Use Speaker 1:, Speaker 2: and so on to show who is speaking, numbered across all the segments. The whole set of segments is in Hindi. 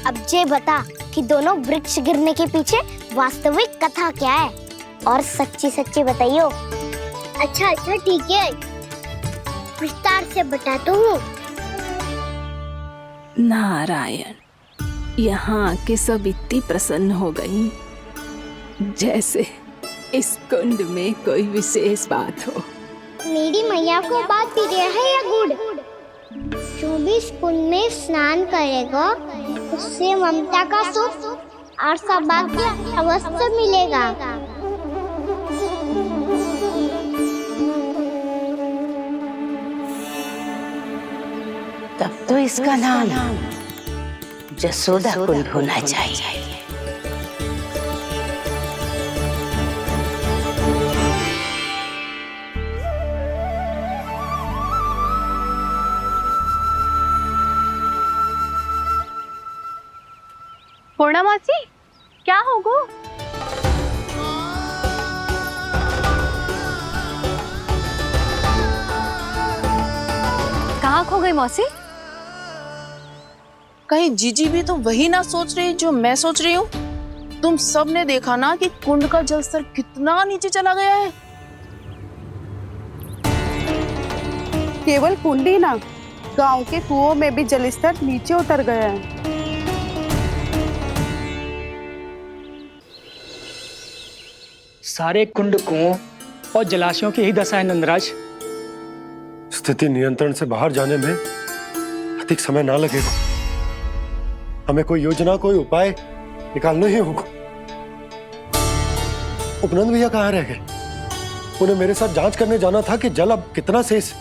Speaker 1: अब ये बता कि दोनों वृक्ष गिरने के पीछे वास्तविक कथा क्या है, और सच्ची सच्ची बताइयो। अच्छा अच्छा ठीक है, विस्तार से बताता हूँ।
Speaker 2: नारायण, यहाँ के सब इतनी प्रसन्न हो गई जैसे इस कुंड में कोई विशेष बात हो।
Speaker 1: मेरी मैया को बात पी रहा है या गुड़? जो भी इस कुंड में स्नान करेगा उससे ममता का सुख और सौभाग्य अवश्य मिलेगा।
Speaker 3: तब तो इसका नाम जसोदा कुंड होना चाहिए।
Speaker 4: पूर्णा मासी, क्या होगा? कहाँ खो गई मौसी?
Speaker 5: कहीं जीजी भी तो वही ना सोच रही जो मैं सोच रही हूँ। तुम सब ने देखा ना कि कुंड का जलस्तर कितना नीचे चला गया है।
Speaker 6: केवल कुंड ही ना, गांव के कुओं में भी जलस्तर नीचे उतर गया है।
Speaker 7: सारे कुंड, कुओं और जलाशयों की यही दशा है नंदराज।
Speaker 8: स्थिति नियंत्रण से बाहर जाने में अधिक समय ना लगेगा। हमें कोई योजना, कोई उपाय निकालना ही होगा। उपनंद भैया कहाँ रह गए? उन्हें मेरे साथ जांच करने जाना था कि जल अब कितना शेष।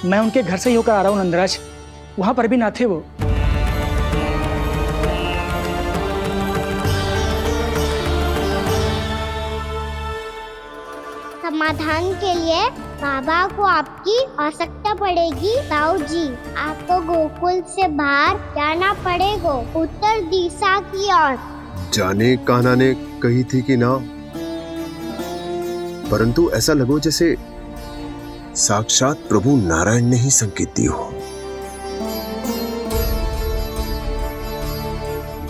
Speaker 7: मैं उनके घर से ही होकर आ रहा हूँ नंदराज, वहां पर भी ना थे वो।
Speaker 1: समाधान के लिए बाबा को आपकी आवश्यकता पड़ेगी। ताऊ जी, आपको गोकुल से बाहर जाना पड़ेगा, उत्तर दिशा की ओर।
Speaker 9: जाने कान्हा ने कही थी कि ना, परंतु ऐसा लगो जैसे साक्षात प्रभु नारायण ने ही संकेत दी हो।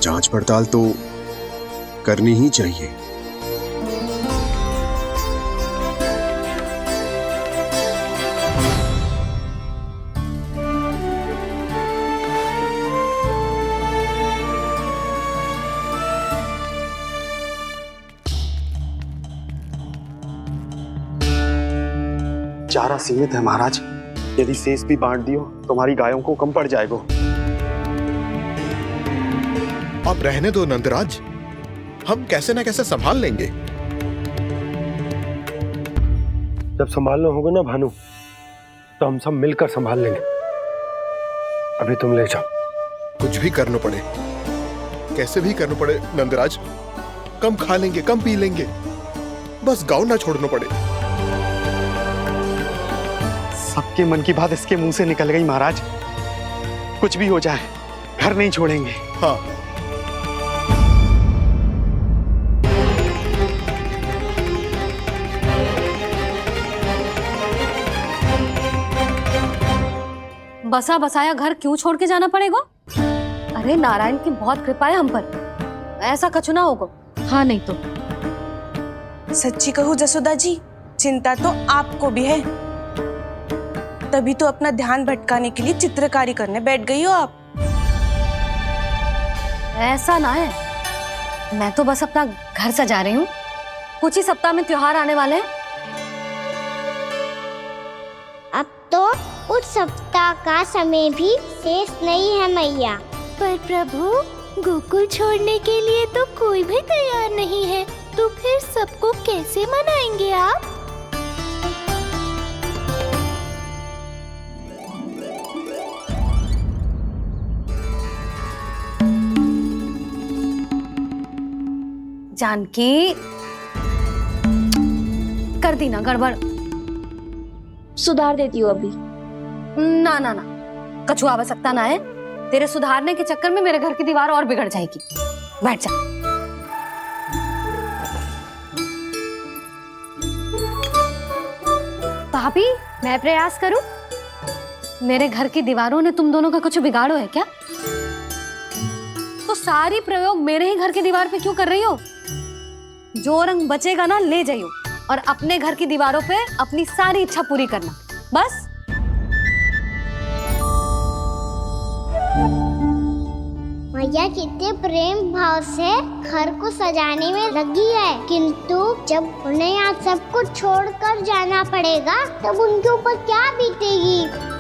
Speaker 9: जांच पड़ताल तो करनी ही चाहिए।
Speaker 10: चारा सीमित है महाराज, यदि शेष भी बांट दियो तो हमारी गायों को कम पड़ जाएगा।
Speaker 9: अब रहने दो नंदराज, हम कैसे ना कैसे संभाल लेंगे।
Speaker 8: जब संभालना होगा ना भानु, तो हम सब मिलकर संभाल लेंगे। अभी तुम ले जाओ।
Speaker 9: कुछ भी करना पड़े, कैसे भी करना पड़े नंदराज, कम खा लेंगे, कम पी लेंगे, बस गांव ना छोड़ना पड़े।
Speaker 10: सबके मन की बात इसके मुंह से निकल गई महाराज। कुछ भी हो जाए, घर नहीं छोड़ेंगे।
Speaker 9: हाँ,
Speaker 4: बसा बसाया घर क्यों छोड़ के जाना पड़ेगा? अरे नारायण की बहुत कृपा है हम पर, ऐसा कछु ना होगा। हाँ नहीं तो
Speaker 5: सच्ची कहूँ जसोदा जी, चिंता तो आपको भी है, तभी तो अपना ध्यान भटकाने के लिए चित्रकारी करने बैठ गई हो आप।
Speaker 4: ऐसा ना है, मैं तो बस अपना घर सजा रही हूँ। कुछ ही सप्ताह में त्योहार आने वाले हैं।
Speaker 1: अब तो उस सप्ताह का समय भी शेष नहीं है मैया। पर प्रभु, गोकुल छोड़ने के लिए तो कोई भी तैयार नहीं है, तो फिर सबको कैसे मनाएंगे आप?
Speaker 4: जानकी, कर दी ना गड़बड़।
Speaker 11: सुधार देती हूँ अभी।
Speaker 4: ना ना ना, कछु आवश्यकता ना है। तेरे सुधारने के चक्कर में मेरे घर की दीवार और बिगड़ जाएगी। बैठ जा। भाभी, मैं प्रयास करूं? मेरे घर की दीवारों ने तुम दोनों का कुछ बिगाड़ो है क्या? तो सारी प्रयोग मेरे ही घर की दीवार पे क्यों कर रही हो? जो रंग बचेगा ना ले जाइयो और अपने घर की दीवारों पे अपनी सारी इच्छा पूरी करना, बस।
Speaker 1: मैया कितने प्रेम भाव से घर को सजाने में लगी है, किंतु जब उन्हें यहाँ सब कुछ छोड़कर जाना पड़ेगा तब उनके ऊपर क्या बीतेगी।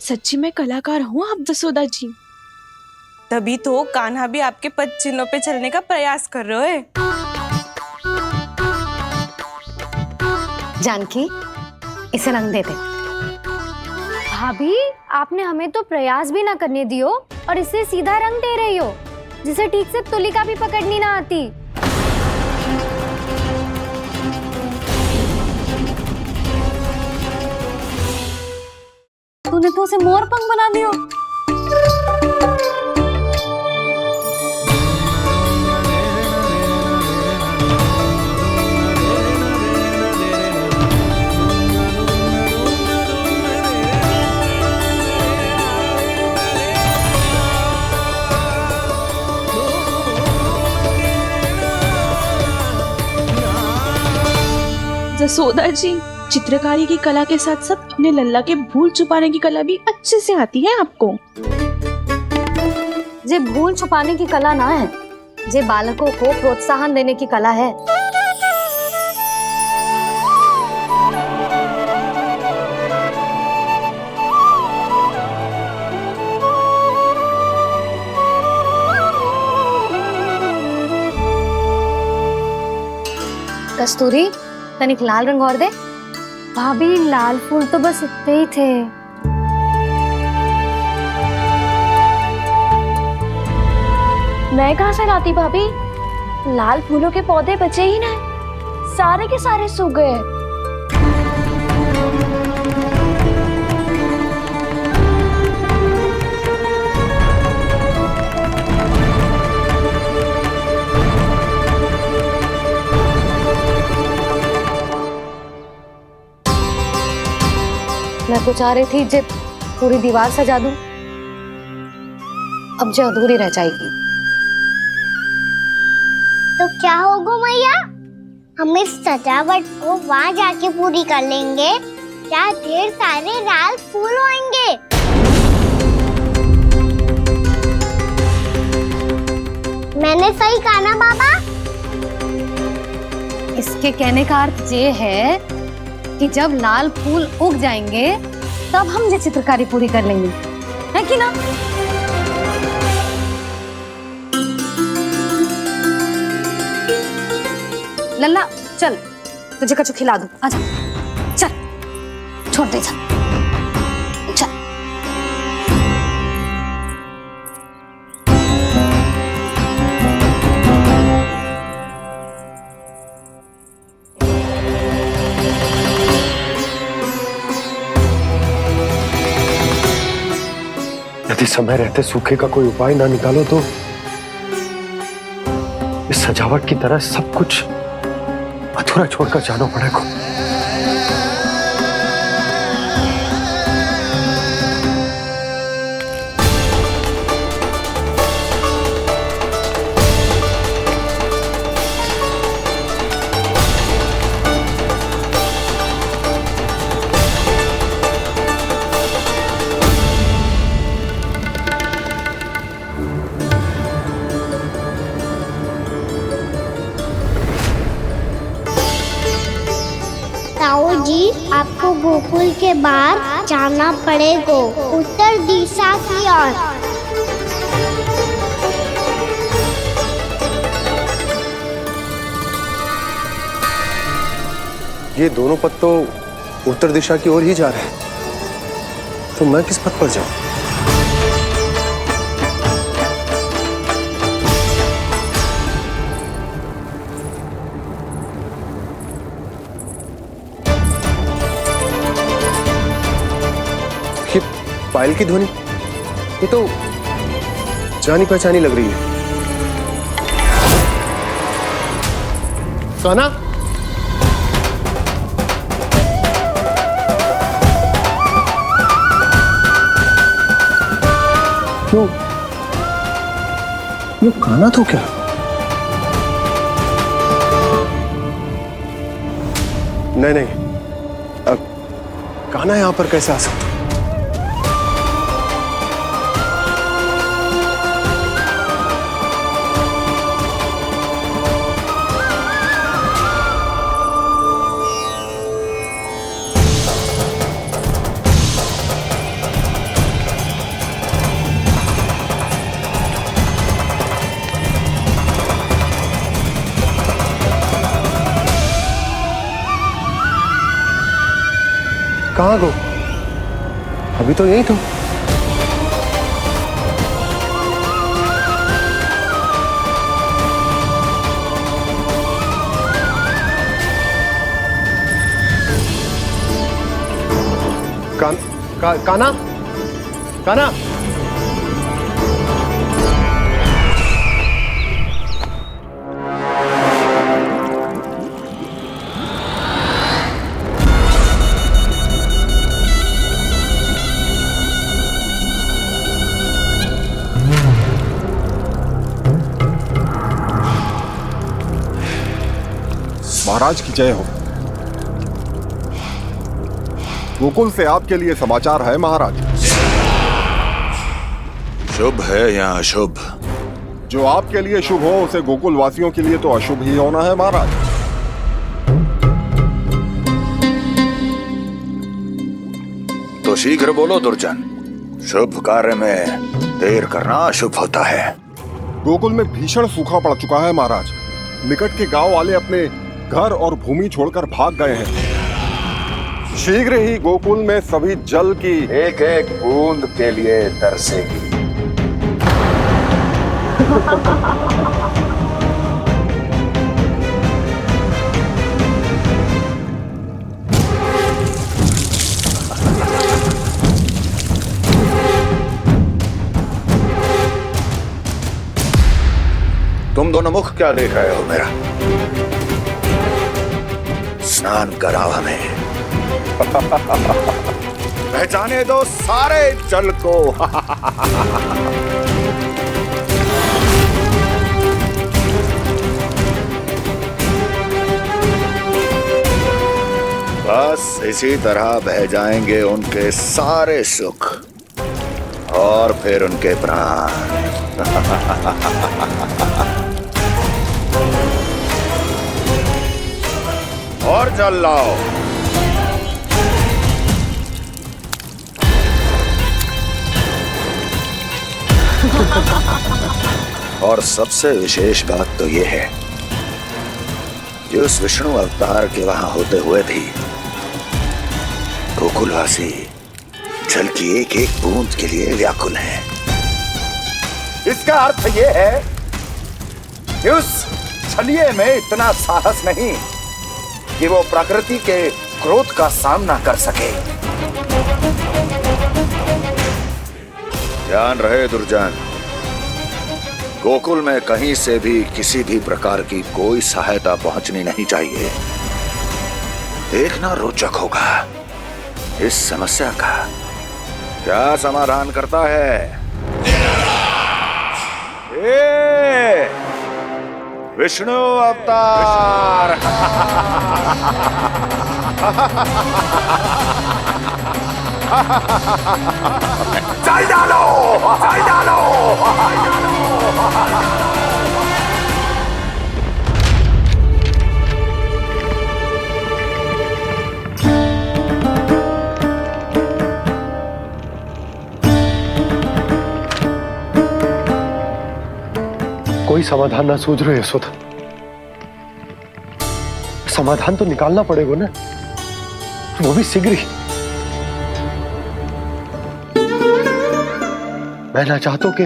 Speaker 11: सच्ची में कलाकार हूँ आप जसोदा जी।
Speaker 5: तभी तो कान्हा भी आपके पद चिन्हों पे चलने का प्रयास कर रहे है।
Speaker 4: जानकी, इसे रंग दे दे।
Speaker 1: भाभी, आपने हमें तो प्रयास भी ना करने दियो और इसे सीधा रंग दे रही हो, जिसे ठीक से तुलिका भी पकड़नी ना आती।
Speaker 4: तूने तो उसे मोर पंख बना दियो।
Speaker 11: जसोदा जी, चित्रकारी की कला के साथ साथ अपने लल्ला के भूल छुपाने की कला भी अच्छे से आती है आपको।
Speaker 4: जे भूल छुपाने की कला ना है, जे बालकों को प्रोत्साहन देने की कला है। कस्तूरी, तनिक लाल रंग और दे।
Speaker 1: भाभी, लाल फूल तो बस इतने ही थे।
Speaker 11: मैं कहाँ से लाती भाभी? लाल फूलों के पौधे बचे ही ना, सारे के सारे सूख गए।
Speaker 4: मैं तो चाह रही थी जे पूरी दीवार सजा दूं, अब जो अधूरी रह जाएगी।
Speaker 1: तो क्या होगा मैया, हम इस सजावट को वहाँ जाके पूरी कर लेंगे जहाँ ढेर सारे लाल फूल होंगे। मैंने सही कहा ना बाबा?
Speaker 4: इसके कहने का अर्थ ये है कि जब लाल फूल उग जाएंगे तब हम ये चित्रकारी पूरी कर लेंगे, है कि ना? लल्ला, चल तुझे कछु खिला दूं, आजा, चल, छोड़ दे, चल।
Speaker 8: यदि समय रहते सूखे का कोई उपाय ना निकालो तो इस सजावट की तरह सब कुछ अधूरा छोड़कर जाना पड़ेगा।
Speaker 1: ताऊ जी, आपको गोकुल के बाहर जाना पड़ेगा, उत्तर दिशा की ओर।
Speaker 8: ये दोनों पथ तो उत्तर दिशा की ओर ही जा रहे हैं, तो मैं किस पथ पर जाऊं? ये पायल की ध्वनि, ये तो जानी पहचानी लग रही है। कान्हा, ये कान्हा तो क्या? नहीं नहीं, कान्हा यहां पर कैसे आ सकता? कहाँ गो? अभी तो यही तो। कान्हा, कान्हा,
Speaker 9: महाराज की जय हो। गोकुल से आपके लिए समाचार है महाराज।
Speaker 12: शुभ है या अशुभ?
Speaker 9: जो आपके लिए शुभ हो उसे गोकुल वासियों के लिए तो अशुभ ही होना है महाराज।
Speaker 12: तो शीघ्र बोलो दुर्जन, शुभ कार्य में देर करना अशुभ होता है।
Speaker 9: गोकुल में भीषण सूखा पड़ चुका है महाराज। निकट के गांव वाले अपने घर और भूमि छोड़कर भाग गए हैं। शीघ्र ही गोकुल में सभी जल की
Speaker 12: एक एक बूंद के लिए तरसेगी। तुम दोनों मुख क्या देख रहे हो मेरा? स्नान कराओ हमें। पहचाने दो सारे जल को। बस इसी तरह बह जाएंगे उनके सारे सुख और फिर उनके प्राण। और जल लाओ। और सबसे विशेष बात तो ये है कि उस विष्णु अवतार के वहां होते हुए भी गोकुलवासी जल की एक एक बूंद के लिए व्याकुल हैं। इसका अर्थ ये है कि उस छलिए में इतना साहस नहीं कि वो प्रकृति के क्रोध का सामना कर सके। ध्यान रहे दुर्जन, गोकुल में कहीं से भी किसी भी प्रकार की कोई सहायता पहुंचनी नहीं चाहिए। देखना रोचक होगा इस समस्या का क्या समाधान करता है। विष्णु अवतार। जल डालो, जल डालो।
Speaker 8: कोई समाधान ना सूझ रहे यशोदा। समाधान तो निकालना पड़ेगा ना, वो भी शीघ्र ही। मैं ना चाहता कि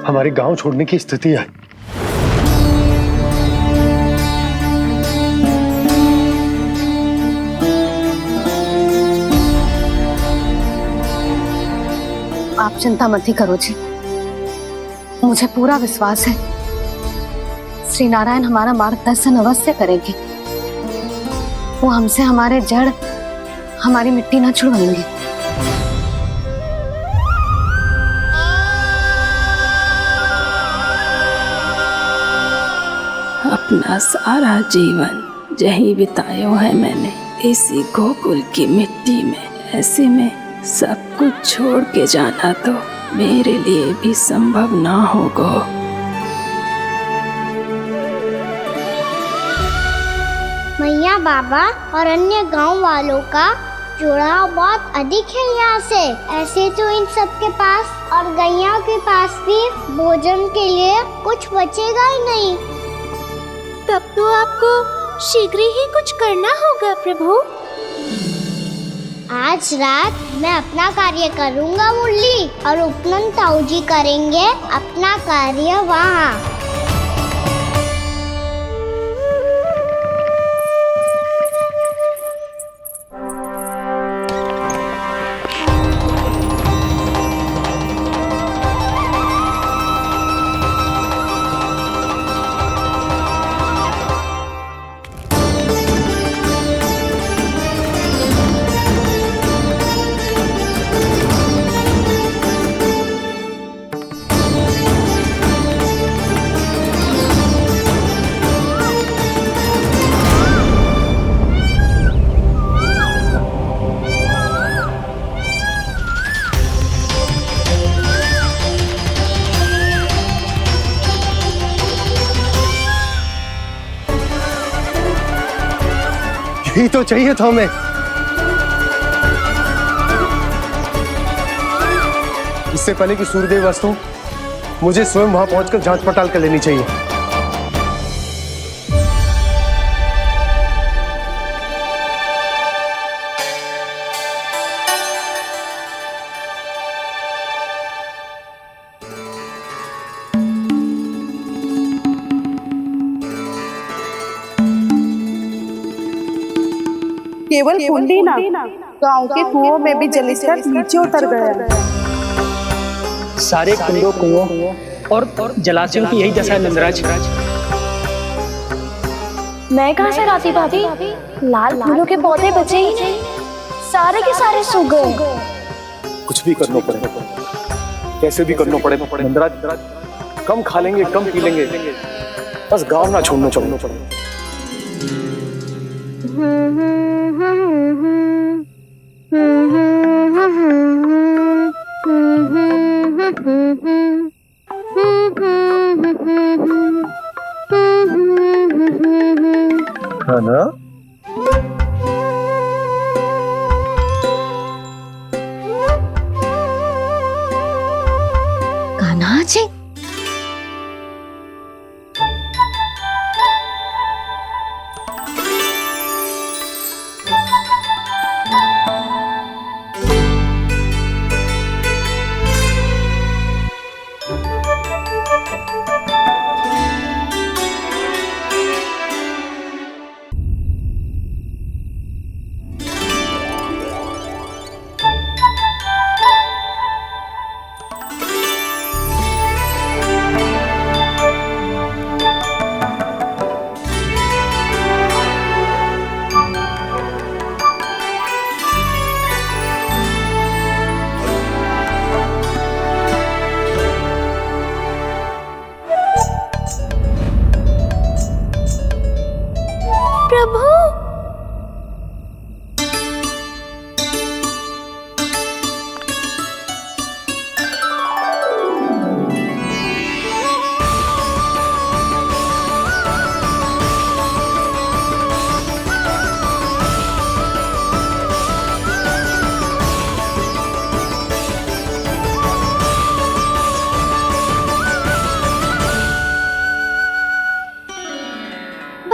Speaker 8: हमारे गांव छोड़ने की स्थिति आए।
Speaker 4: आप चिंता मत ही करो जी, मुझे पूरा विश्वास है श्री नारायण हमारा मार्गदर्शन अवश्य करेंगे। वो हमसे हमारे जड़, हमारी मिट्टी ना छुड़वाएंगे।
Speaker 2: अपना सारा जीवन यही बितायो है मैंने, इसी गोकुल की मिट्टी में। ऐसे में सब कुछ छोड़ के जाना तो मेरे लिए भी संभव ना होगा।
Speaker 1: मैया बाबा और अन्य गांव वालों का जुड़ाव बहुत अधिक है यहाँ से। ऐसे तो इन सब के पास और गैया के पास भी भोजन के लिए कुछ बचेगा ही नहीं। तब तो आपको शीघ्र ही कुछ करना होगा प्रभु। आज रात मैं अपना कार्य करूँगा मुरली, और उपनंद ताऊ जी करेंगे अपना कार्य वहाँ।
Speaker 8: यही तो चाहिए था हमें। इससे पहले कि सूर्यदेव वस्तु, मुझे स्वयं वहां पहुंचकर जांच पड़ताल कर लेनी चाहिए।
Speaker 6: केवल कुंडी ना, गांव के कुओं में भी जलस्तर नीचे उतर गया है।
Speaker 7: सारे कुंडों, कुओं और जलाशयों की यही दशा है नंदराज।
Speaker 11: मैं कहाँ से लाती भाभी? लाल फूलों के पौधे बचे ही नहीं, सारे के सारे सूख गए।
Speaker 10: कुछ भी करना पड़ेगा, कैसे भी करना पड़ेगा नंदराज। कम खा लेंगे, कम पी लेंगे, बस गांव ना छोड़ना चाहिए।
Speaker 8: है ना?
Speaker 4: कान्हा जी,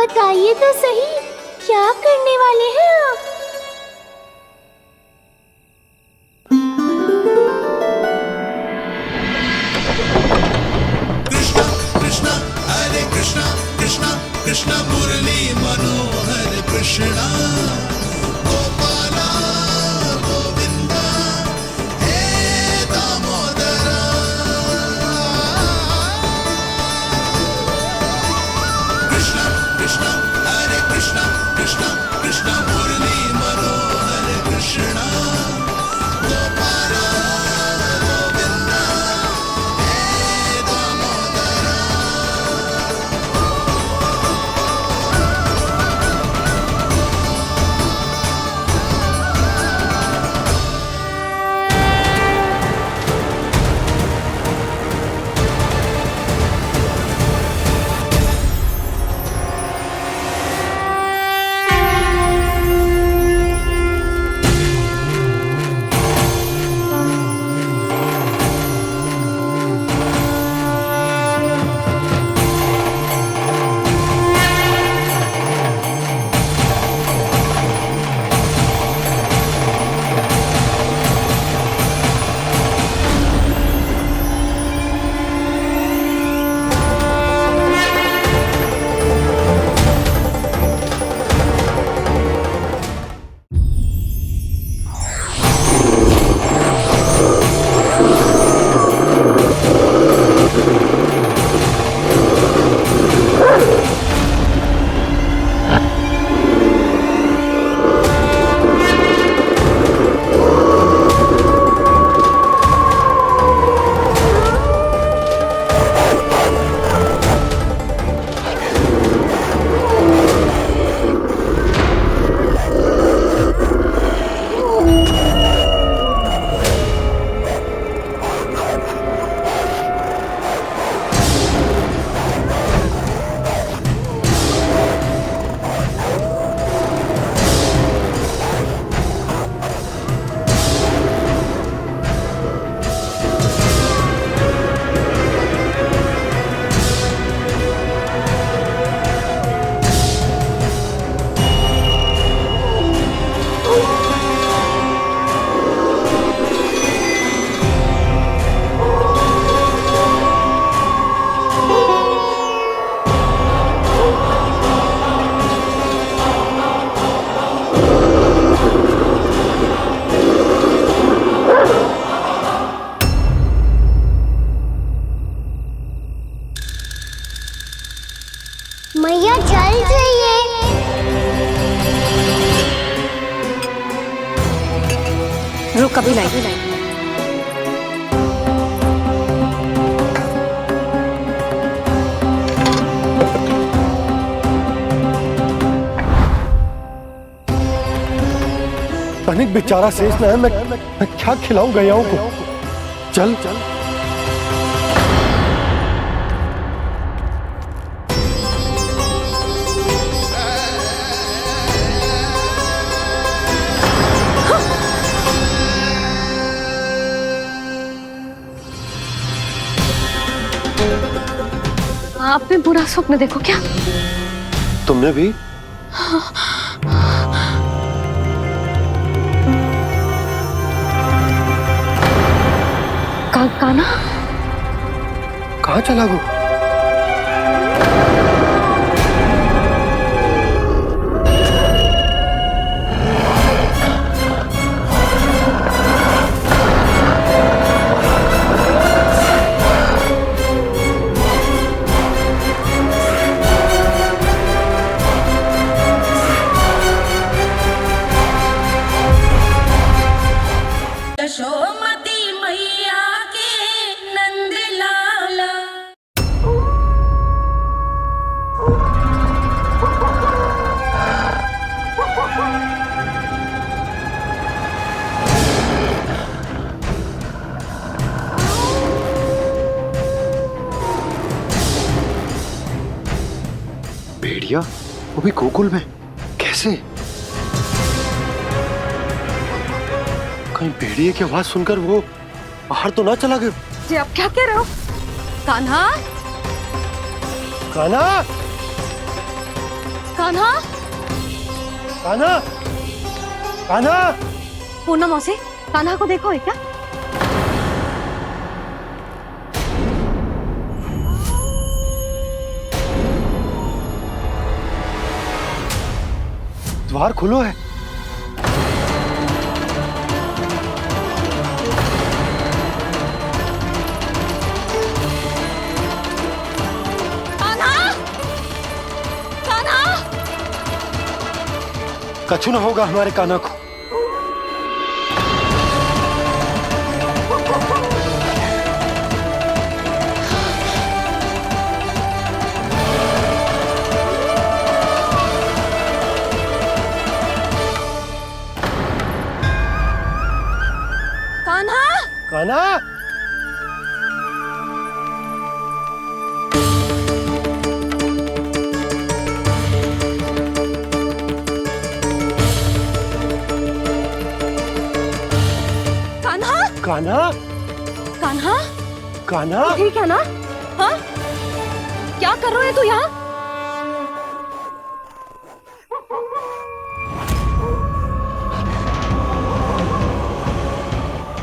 Speaker 1: बताइए तो सही, क्या करने वाले हैं आप?
Speaker 13: कृष्ण मुरली मनोहर कृष्णा गोपाला गोविंदा हे दामोदरा। कृष्ण कृष्ण हरे कृष्ण कृष्ण कृष्ण मुरली मनोहर कृष्णा गोपाला गोविंदा हे दामोदरा।
Speaker 1: मैया जल जाइए।
Speaker 4: रुक अभी लाई।
Speaker 8: तनिक बेचारा शेष न है, मैं क्या खिलाऊं गयाओं को। चल चल
Speaker 4: आपने बुरा स्वप्न देखो क्या?
Speaker 8: तुमने भी?
Speaker 4: काना
Speaker 8: कहाँ चला गो?
Speaker 13: यशोमती मैया के नंद लाला।
Speaker 8: भेड़िया वो भी गोकुल में कैसे? कहीं भेड़िए की आवाज सुनकर वो बाहर तो ना चला गया?
Speaker 4: जी आप क्या कह रहे हो? कान्हा
Speaker 8: कान्हा
Speaker 4: कान्हा,
Speaker 8: कान्हा, कान्हा,
Speaker 4: पूर्णा मौसी, कान्हा को देखो है क्या?
Speaker 8: द्वार खुलो है। कछु ना होगा हमारे कान्हा को।
Speaker 4: कान्हा,
Speaker 8: कान्हा, कान्हा,
Speaker 4: कान्हा,
Speaker 8: कान्हा,
Speaker 4: ठीक है ना? हाँ, क्या कर रहे हो तू यहाँ?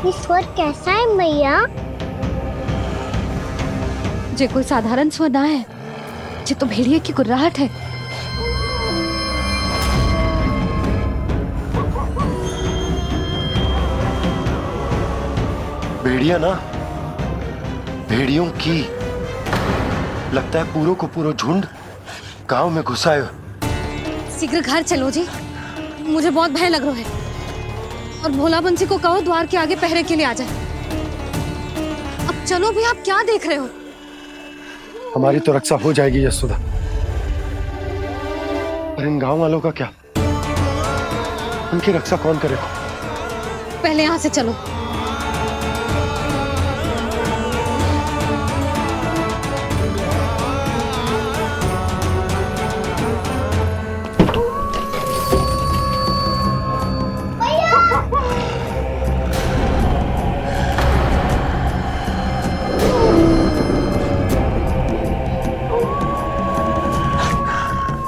Speaker 1: ये स्वर कैसा है मैया?
Speaker 4: जे कोई साधारण स्वर ना है, जे तो भेड़िए की गुर्राहट है।
Speaker 8: भेड़िया ना, भेड़ियों की। लगता है पूरो को पूरो झुंड गांव में घुसा है।
Speaker 4: शीघ्र घर चलो जी, मुझे बहुत भय लग रहा है। और भोला बंसी को कहो द्वार के आगे पहरे के लिए आ जाए। अब चलो भी, आप क्या देख रहे हो?
Speaker 8: हमारी तो रक्षा हो जाएगी यशोदा, पर इन गांव वालों का क्या? उनकी रक्षा कौन करेगा?
Speaker 4: पहले यहाँ से चलो।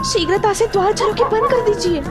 Speaker 5: शीघ्रता से द्वार चलो के बंद कर दीजिए।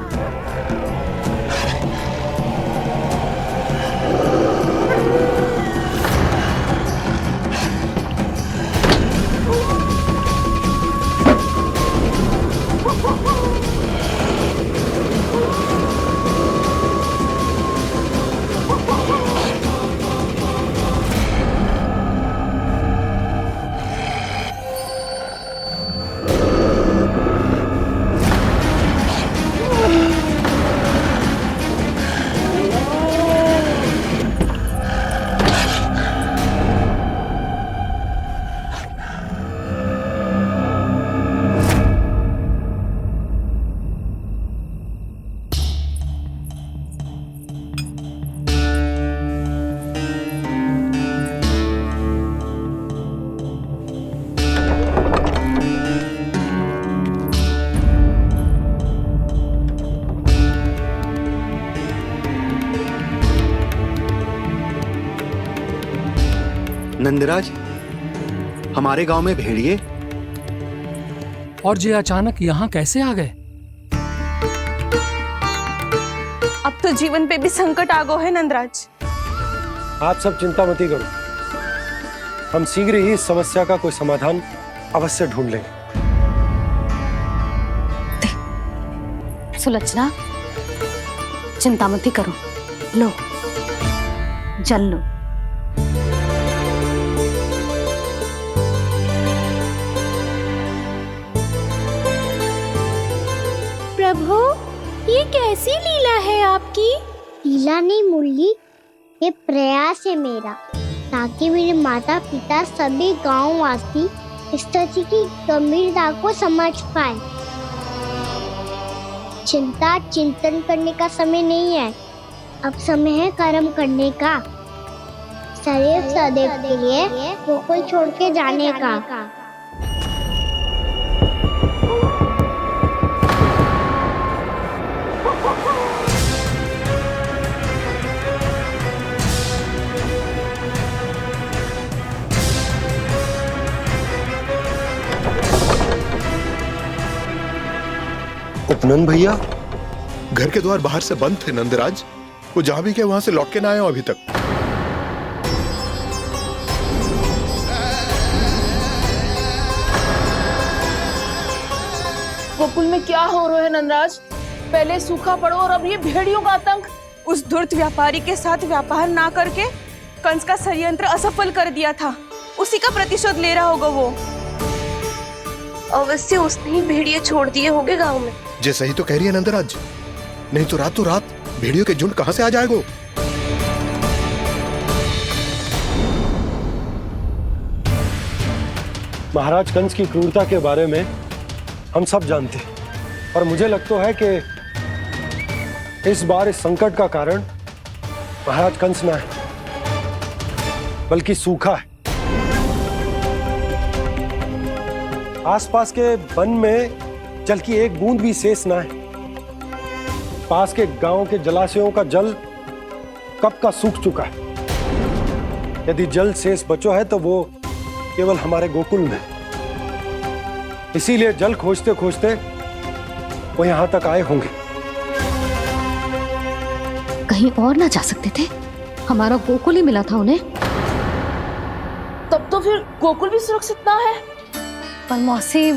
Speaker 14: नंदराज, हमारे गांव में भेड़िए
Speaker 15: और ये अचानक यहाँ कैसे आ गए?
Speaker 5: अब तो जीवन पे भी संकट आ गो है नंदराज।
Speaker 8: आप सब चिंता मत करो, हम शीघ्र ही इस समस्या का कोई समाधान अवश्य ढूंढ लेंगे।
Speaker 4: सुलक्षणा, चिंता मत करो, लो जल लो।
Speaker 1: प्रभु, ये कैसी लीला है आपकी? लीला नहीं मुरली, ये प्रयास है मेरा, ताकि मेरे माता पिता सभी गांव वासी इस स्थिति की गंभीरता को समझ पाए। चिंता चिंतन करने का समय नहीं है, अब समय है कर्म करने का, सदैव सदैव के लिए गोकुल छोड़ के जाने का।
Speaker 8: उपनंद भैया?
Speaker 16: घर के द्वार बाहर से बंद थे नंदराज। वो जहां भी गए वहां से लौट के ना आए हो अभी तक।
Speaker 17: गोकुल में क्या हो रहा है नंदराज? पहले सूखा पड़ो और अब ये भेड़ियों का आतंक।
Speaker 5: उस धूर्त व्यापारी के साथ व्यापार ना करके कंस का षड्यंत्र असफल कर दिया था, उसी का प्रतिशोध ले रहा होगा वो।
Speaker 17: अवश्य उसने ही भेड़िए छोड़ दिए होंगे गांव में।
Speaker 16: जे सही तो कह रही है नंदराज, नहीं तो रात भेड़ियों के झुंड कहां से आ जाएगा?
Speaker 8: महाराज कंस की क्रूरता के बारे में हम सब जानते हैं, और मुझे लगता है कि इस बार इस संकट का कारण महाराज कंस ना है, बल्कि सूखा है। आसपास के वन में जल की एक बूंद भी शेष ना है। पास के गांव के जलाशयों का जल कब का सूख चुका है। यदि जल शेष बचो है तो वो केवल हमारे गोकुल में। इसीलिए जल खोजते खोजते वो यहां तक आए होंगे।
Speaker 4: कहीं और ना जा सकते थे? हमारा गोकुल ही मिला था उन्हें।
Speaker 17: तब तो फिर गोकुल भी सुरक्षित ना है।
Speaker 4: पर मौसी,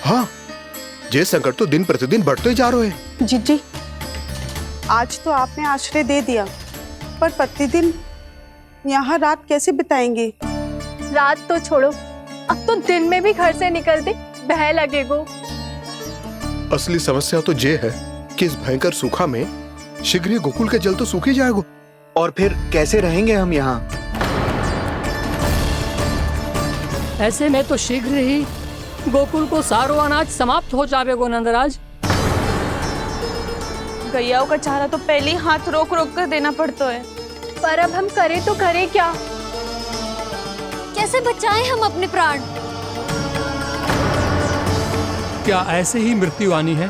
Speaker 16: हाँ, ये संकट तो दिन प्रतिदिन बढ़ते जा रहे हैं।
Speaker 6: जीजी, आज तो आपने आश्रय दे दिया, पर प्रतिदिन यहाँ रात कैसे बिताएंगे?
Speaker 11: रात तो छोड़ो, अब तो दिन में भी घर से निकलते भय लगेगो।
Speaker 16: असली समस्या तो ये है कि इस भयंकर सूखा में शीघ्र ही गोकुल के जल तो सूख ही जाएगा।
Speaker 14: और फिर कैसे रहेंगे हम यहाँ?
Speaker 15: ऐसे में तो शीघ्र ही गोकुल को सारो अनाज समाप्त हो जाएगो नंदराज।
Speaker 5: गैयाओं का चारा तो पहले ही हाथ रोक रोक कर देना पड़ता है।
Speaker 11: पर अब हम करें तो करें क्या? कैसे बचाएं हम अपने प्राण?
Speaker 15: क्या ऐसे ही मृत्यु आनी है,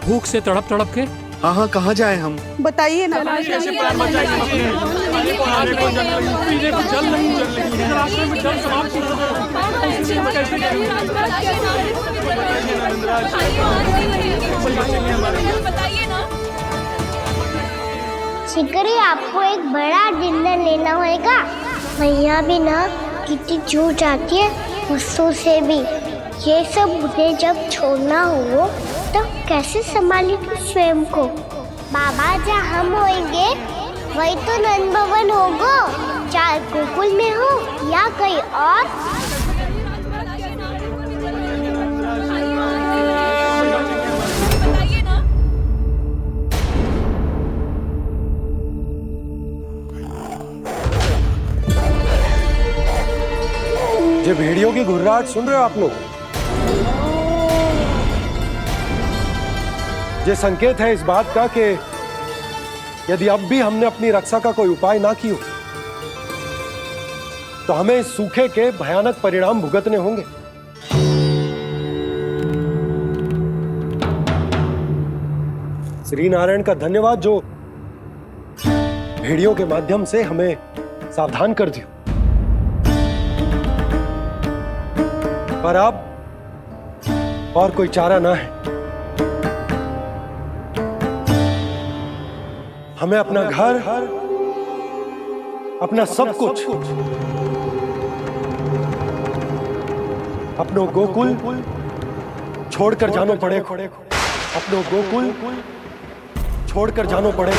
Speaker 15: भूख से तड़प तड़प के?
Speaker 14: हाँ, कहाँ जाएं हम?
Speaker 6: बताइए ना।
Speaker 15: कैसे प्राण बचाएं? पीने को जल नहीं, रास्ते में जल समाप्त हो गया।
Speaker 1: शिकारी, आपको एक बड़ा डिनर लेना होगा। मैया भी ना कितनी जूझ जाती है गुस्सों से भी। ये सब मुझे जब छोड़ना हो तो कैसे संभाली तू स्वयं को? बाबा जहाँ हम होंगे वही तो नंद भवन होगा, चाहे गोकुल में हो या कहीं और।
Speaker 8: ये भेड़ियों की घुर्राहट सुन रहे हो आप लोग? ये संकेत है इस बात का कि यदि अब भी हमने अपनी रक्षा का कोई उपाय ना किया तो हमें इस सूखे के भयानक परिणाम भुगतने होंगे। श्री नारायण का धन्यवाद जो भेड़ियों के माध्यम से हमें सावधान कर दिया। पर अब और कोई चारा ना है। हमें अपना घर, अपना सब कुछ, अपनो गोकुल छोड़कर जानो पड़े। अपनो गोकुल छोड़कर जानो पड़े।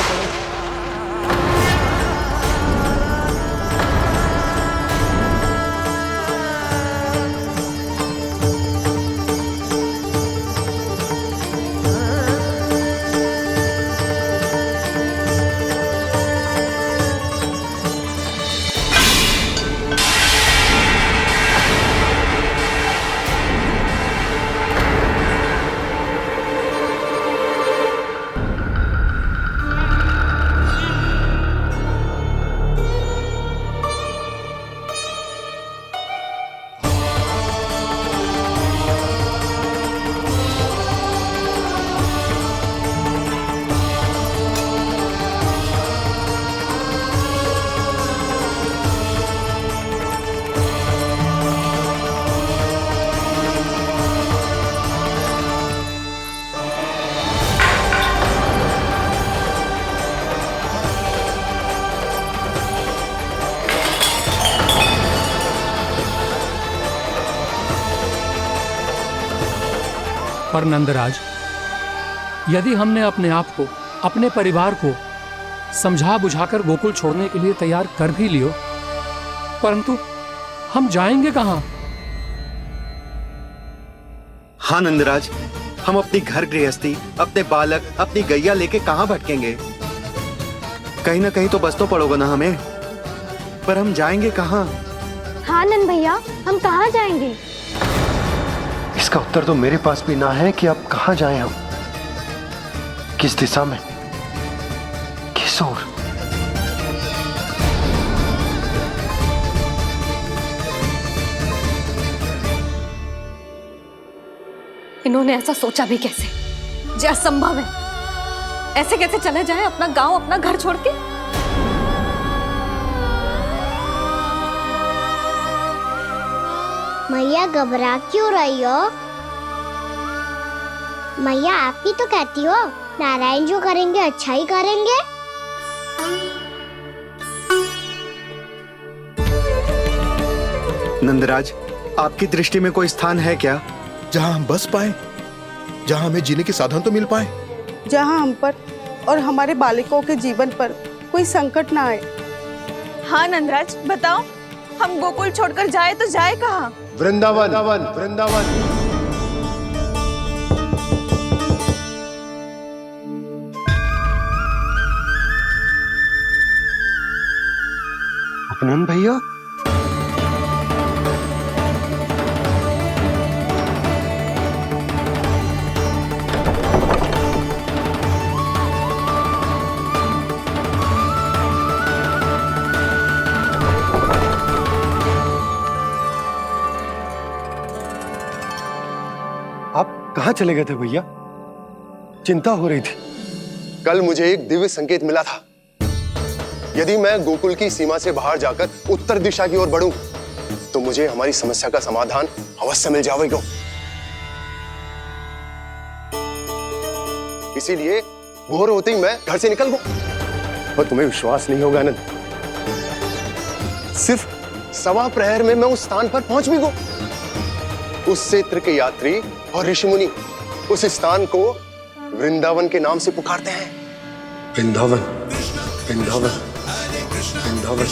Speaker 15: पर नंदराज, यदि हमने अपने आप को, अपने परिवार को समझा बुझाकर गोकुल छोड़ने के लिए तैयार कर भी लियो, परंतु हम जाएंगे कहां?
Speaker 14: हाँ नंदराज, हम अपनी घर गृहस्थी, अपने बालक, अपनी गैया लेके कहाँ भटकेंगे? कहीं ना कहीं तो बस तो पड़ोगे ना हमें, पर हम जाएंगे कहाँ?
Speaker 11: हाँ नंद भैया, हम कहाँ जाएंगे?
Speaker 8: इसका उत्तर तो मेरे पास भी ना है कि अब कहाँ जाएं हम, किस दिशा में, किस ओर।
Speaker 4: इन्होंने ऐसा सोचा भी कैसे? जो असंभव है। ऐसे कैसे चले जाएं अपना गांव, अपना घर छोड़ के?
Speaker 1: मैया घबरा क्यों रही हो? मैया आप ही तो कहती हो नारायण जो करेंगे अच्छा ही करेंगे।
Speaker 14: नंदराज, आपकी दृष्टि में कोई स्थान है क्या
Speaker 16: जहां हम बस पाए, जहां हमें जीने के साधन तो मिल पाए,
Speaker 6: जहाँ हम पर और हमारे बालकों के जीवन पर कोई संकट ना आए?
Speaker 5: हाँ नंदराज, बताओ, हम गोकुल छोड़कर जाए तो जाए कहाँ?
Speaker 8: वृंदावन, वृंदावन। उपनंद भैया, आप कहाँ चले गए थे भैया? चिंता हो रही थी।
Speaker 9: कल मुझे एक दिव्य संकेत मिला था। यदि मैं गोकुल की सीमा से बाहर जाकर उत्तर दिशा की ओर बढ़ूं, तो मुझे हमारी समस्या का समाधान अवश्य मिल जाएगा। इसीलिए भोर होते ही मैं घर से निकल गया। और तुम्हें विश्वास नहीं होगा आनंद, सिर्फ 1.25 प्रहर में मैं उस स्थान पर पहुंच भी गया। उस क्षेत्र के यात्री और ऋषि मुनि उस स्थान को वृंदावन के नाम से पुकारते हैं।
Speaker 8: वृंदावन, वृंदावन, वृंदावन।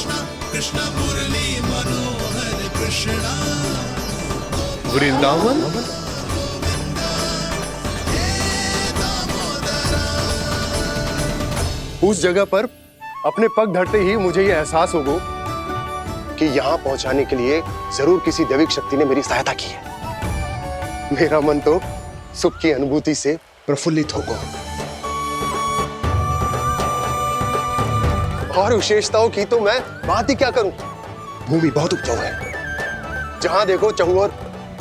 Speaker 16: वृंदावन।
Speaker 9: उस जगह पर अपने पग धरते ही मुझे यह एहसास होगा कि यहां पहुंचाने के लिए जरूर किसी दैविक शक्ति ने मेरी सहायता की है। मेरा मन तो सुख की अनुभूति से प्रफुल्लित होगा। और विशेषताओं की तो मैं बात ही क्या करूं। भूमि बहुत उपजाऊ है, जहां देखो चहुओर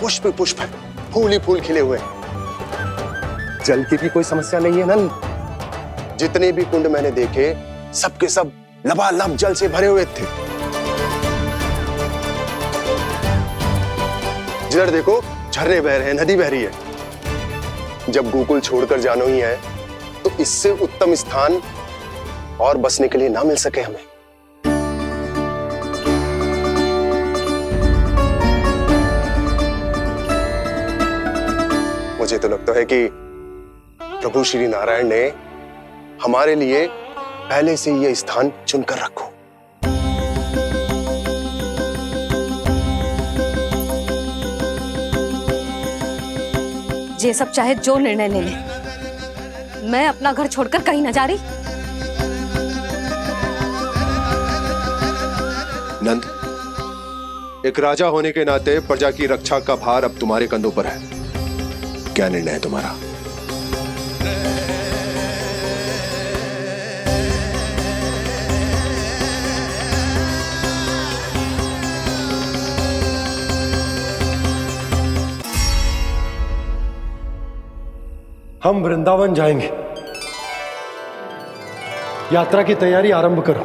Speaker 9: पुष्प पुष्प है, फूल ही फूल खिले हुए हैं। जल की भी कोई समस्या नहीं है नंद। जितने भी कुंड मैंने देखे, सबके सब लबालब जल से भरे हुए थे। जिधर देखो झरने बह रहे हैं, नदी बह रही है। जब गोकुल छोड़कर जाना ही है, तो इससे उत्तम स्थान और बसने के लिए ना मिल सके हमें। मुझे तो लगता है कि प्रभु श्री नारायण ने हमारे लिए पहले से यह स्थान चुनकर रखो।
Speaker 4: ये सब चाहे जो निर्णय ले ले, मैं अपना घर छोड़कर कहीं न जा रही।
Speaker 9: नंद, एक राजा होने के नाते प्रजा की रक्षा का भार अब तुम्हारे कंधों पर है। क्या निर्णय है तुम्हारा?
Speaker 8: हम वृंदावन जाएंगे। यात्रा की तैयारी आरंभ करो।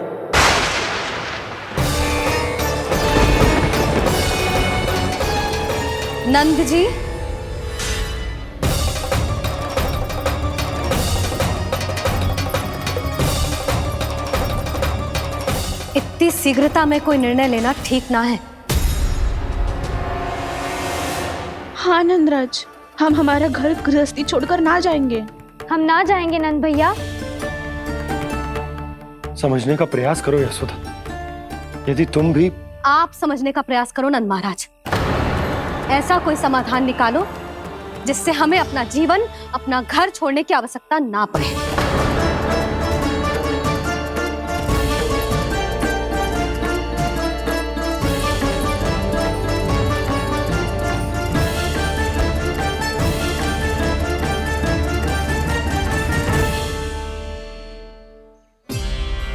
Speaker 4: नंद जी, इतनी शीघ्रता में कोई निर्णय लेना ठीक ना है।
Speaker 17: हाँ नंदराज, हम हमारा घर गृहस्थी छोड़कर ना जाएंगे।
Speaker 11: हम ना जाएंगे नंद भैया।
Speaker 8: समझने का प्रयास करो यशोदा। यदि तुम भी
Speaker 4: आप समझने का प्रयास करो नंद महाराज। ऐसा कोई समाधान निकालो जिससे हमें अपना जीवन, अपना घर छोड़ने की आवश्यकता ना पड़े।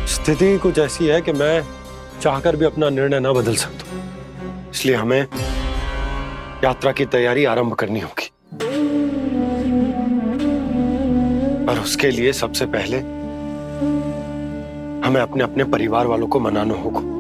Speaker 8: स्थिति कुछ ऐसी है कि मैं चाहकर भी अपना निर्णय ना बदल सकता, इसलिए हमें यात्रा की तैयारी आरंभ करनी होगी। और उसके लिए सबसे पहले हमें अपने अपने परिवार वालों को मनाना होगा।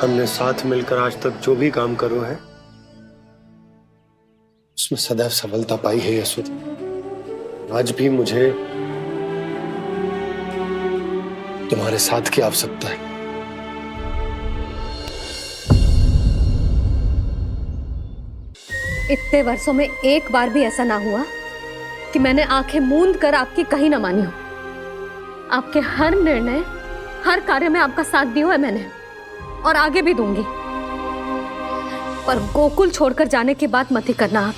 Speaker 8: हमने साथ मिलकर आज तक जो भी काम करो है उसमें सदैव सफलता पाई है यशोदा। आज भी मुझे तुम्हारे साथ की आवश्यकता है।
Speaker 4: इतने वर्षों में एक बार भी ऐसा ना हुआ कि मैंने आंखें मूंद कर आपकी कहीं ना मानी हो। आपके हर निर्णय, हर कार्य में आपका साथ दिया है मैंने, और आगे भी दूंगी। पर गोकुल छोड़कर जाने की बात मत ही करना आप।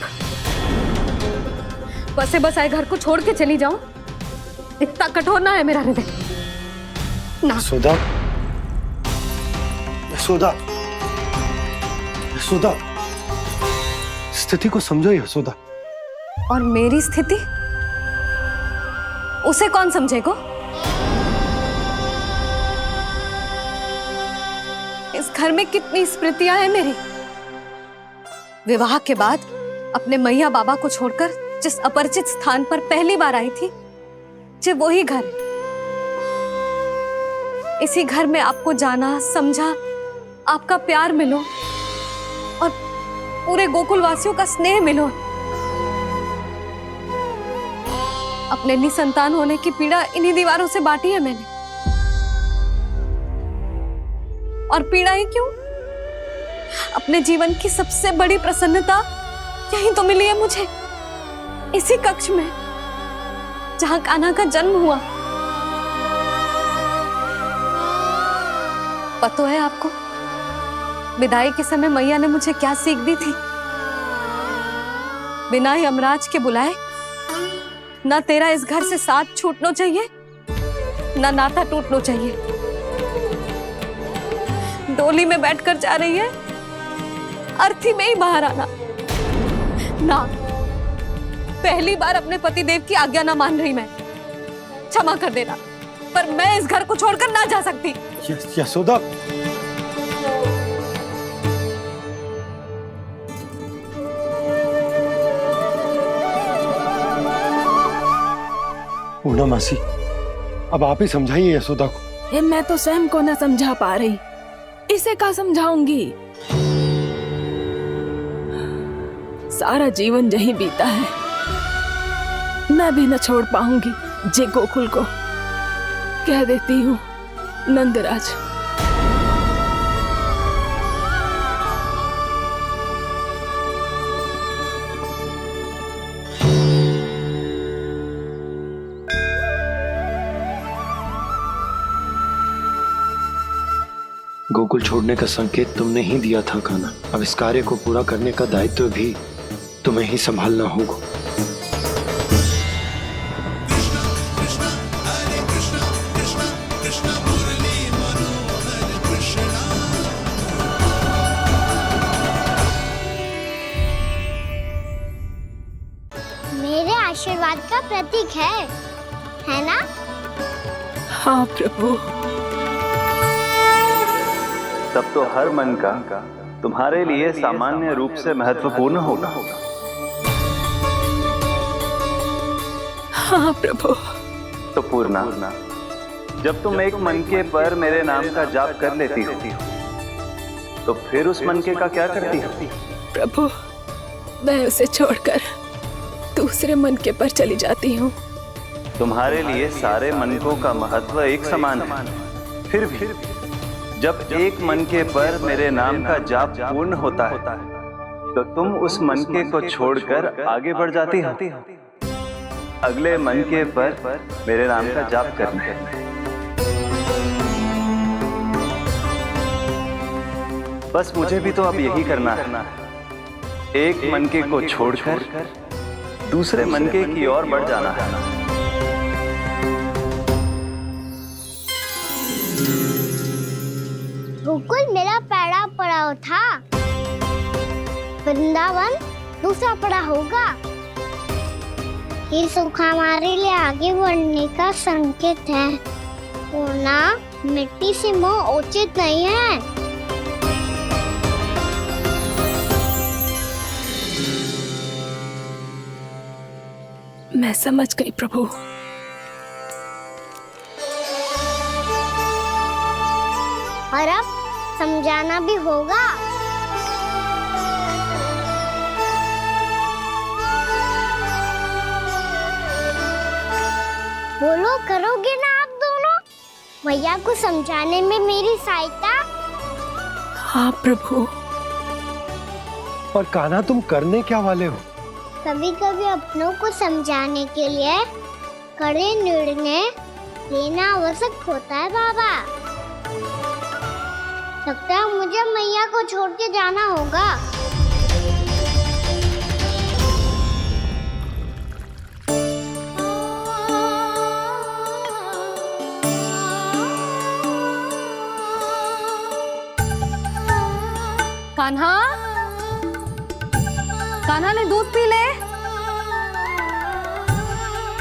Speaker 4: बसे बसाए घर को छोड़ के चली जाऊं, इतना कठोर ना है मेरा हृदय ना।
Speaker 8: यशोदा, यशोदा, यशोदा, स्थिति को समझो यशोदा।
Speaker 4: और मेरी स्थिति उसे कौन समझेगा? इस घर में कितनी स्मृतियां हैं मेरी। विवाह के बाद अपने मैया बाबा को छोड़कर जिस अपरिचित स्थान पर पहली बार आई थी, जो वही घर। इसी घर में आपको जाना, समझा, आपका प्यार मिलो और पूरे गोकुल वासियों का स्नेह मिलो। अपने निसंतान होने की पीड़ा इन्हीं दीवारों से बांटी है मैंने। और पीड़ा ही क्यों? अपने जीवन की सबसे बड़ी प्रसन्नता यही तो मिली है मुझे, इसी कक्ष में जहां कान्हा का जन्म हुआ। पता है आपको विदाई के समय मैया ने मुझे क्या सीख दी थी? बिना यमराज के बुलाए ना तेरा इस घर से साथ छूटना चाहिए, ना नाता टूटना चाहिए। डोली में बैठकर जा रही है, अर्थी में ही बाहर आना ना। पहली बार अपने पति देव की आज्ञा ना मान रही मैं, क्षमा कर देना, पर मैं इस घर को छोड़कर ना जा सकती।
Speaker 8: यशोदा, पूर्णा मासी, अब आप ही समझाइए यशोदा को।
Speaker 2: ये मैं तो स्वयं को न समझा पा रही, इसे क्या समझाऊंगी? सारा जीवन यही बीता है, मैं भी न छोड़ पाऊंगी जे गोकुल को। कह देती हूँ नंदराज।
Speaker 8: गोकुल छोड़ने का संकेत तुमने ही दिया था कान्हा। अब इस कार्य को पूरा करने का दायित्व भी तुम्हें ही संभालना होगा।
Speaker 13: कृष्ण कृष्ण कृष्ण मुरली मनोहर कृष्ण
Speaker 1: प्रतीक है ना?
Speaker 2: हाँ प्रभु।
Speaker 18: तब तो हर मन का तुम्हारे लिए सामान्य रूप से महत्वपूर्ण होगा।
Speaker 2: हाँ प्रभु।
Speaker 18: तो पूर्णा, जब तुम एक मनके पर मेरे नाम का जाप कर लेती हो, तो फिर उस मनके का क्या करती हो?
Speaker 2: प्रभु, मैं उसे छोड़कर दूसरे मनके पर चली जाती हूँ।
Speaker 18: तुम्हारे लिए सारे मनकों का महत्व एक समान है। फिर भी जब एक मनके पर मेरे नाम का जाप पूर्ण होता है, तो तुम उस मनके को छोड़कर आगे बढ़ जाती हो अगले मनके पर मेरे नाम का जाप करने। बस मुझे भी तो अब यही करना है, एक मनके को छोड़कर दूसरे मनके की ओर बढ़ जाना है।
Speaker 1: गोकुल मेरा पहला पड़ाव था, वृंदावन दूसरा पड़ाव होगा। ये सुख हमारे लिए आगे बढ़ने का संकेत है। पूर्णा, मिट्टी से मोह उचित नहीं है।
Speaker 2: मैं समझ गई प्रभु।
Speaker 1: और अब समझाना भी होगा। बोलो, करोगे ना आप दोनों? भैया को समझाने में मेरी सहायता?
Speaker 2: हाँ प्रभु।
Speaker 8: पर कान्हा, तुम करने क्या वाले हो?
Speaker 1: कभी कभी अपनों को समझाने के लिए कड़े निर्णय लेना आवश्यक होता है बाबा। लगता है मुझे मैया को छोड़ के जाना होगा।
Speaker 4: कान्हा, कान्हा ने दूध पी ले।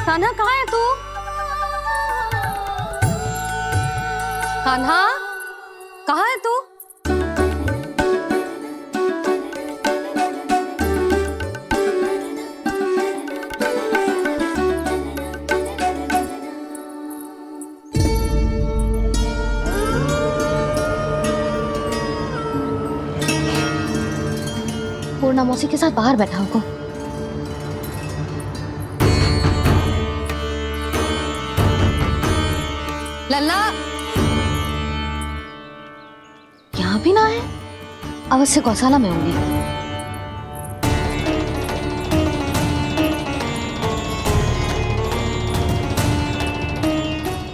Speaker 4: कान्हा कहाँ है तू? कान्हा, कहाँ है तू? पूर्णा मौसी के साथ बाहर बैठा होगा। लल्ला, यहाँ भी ना है? अवश्य गौशाला में होंगे।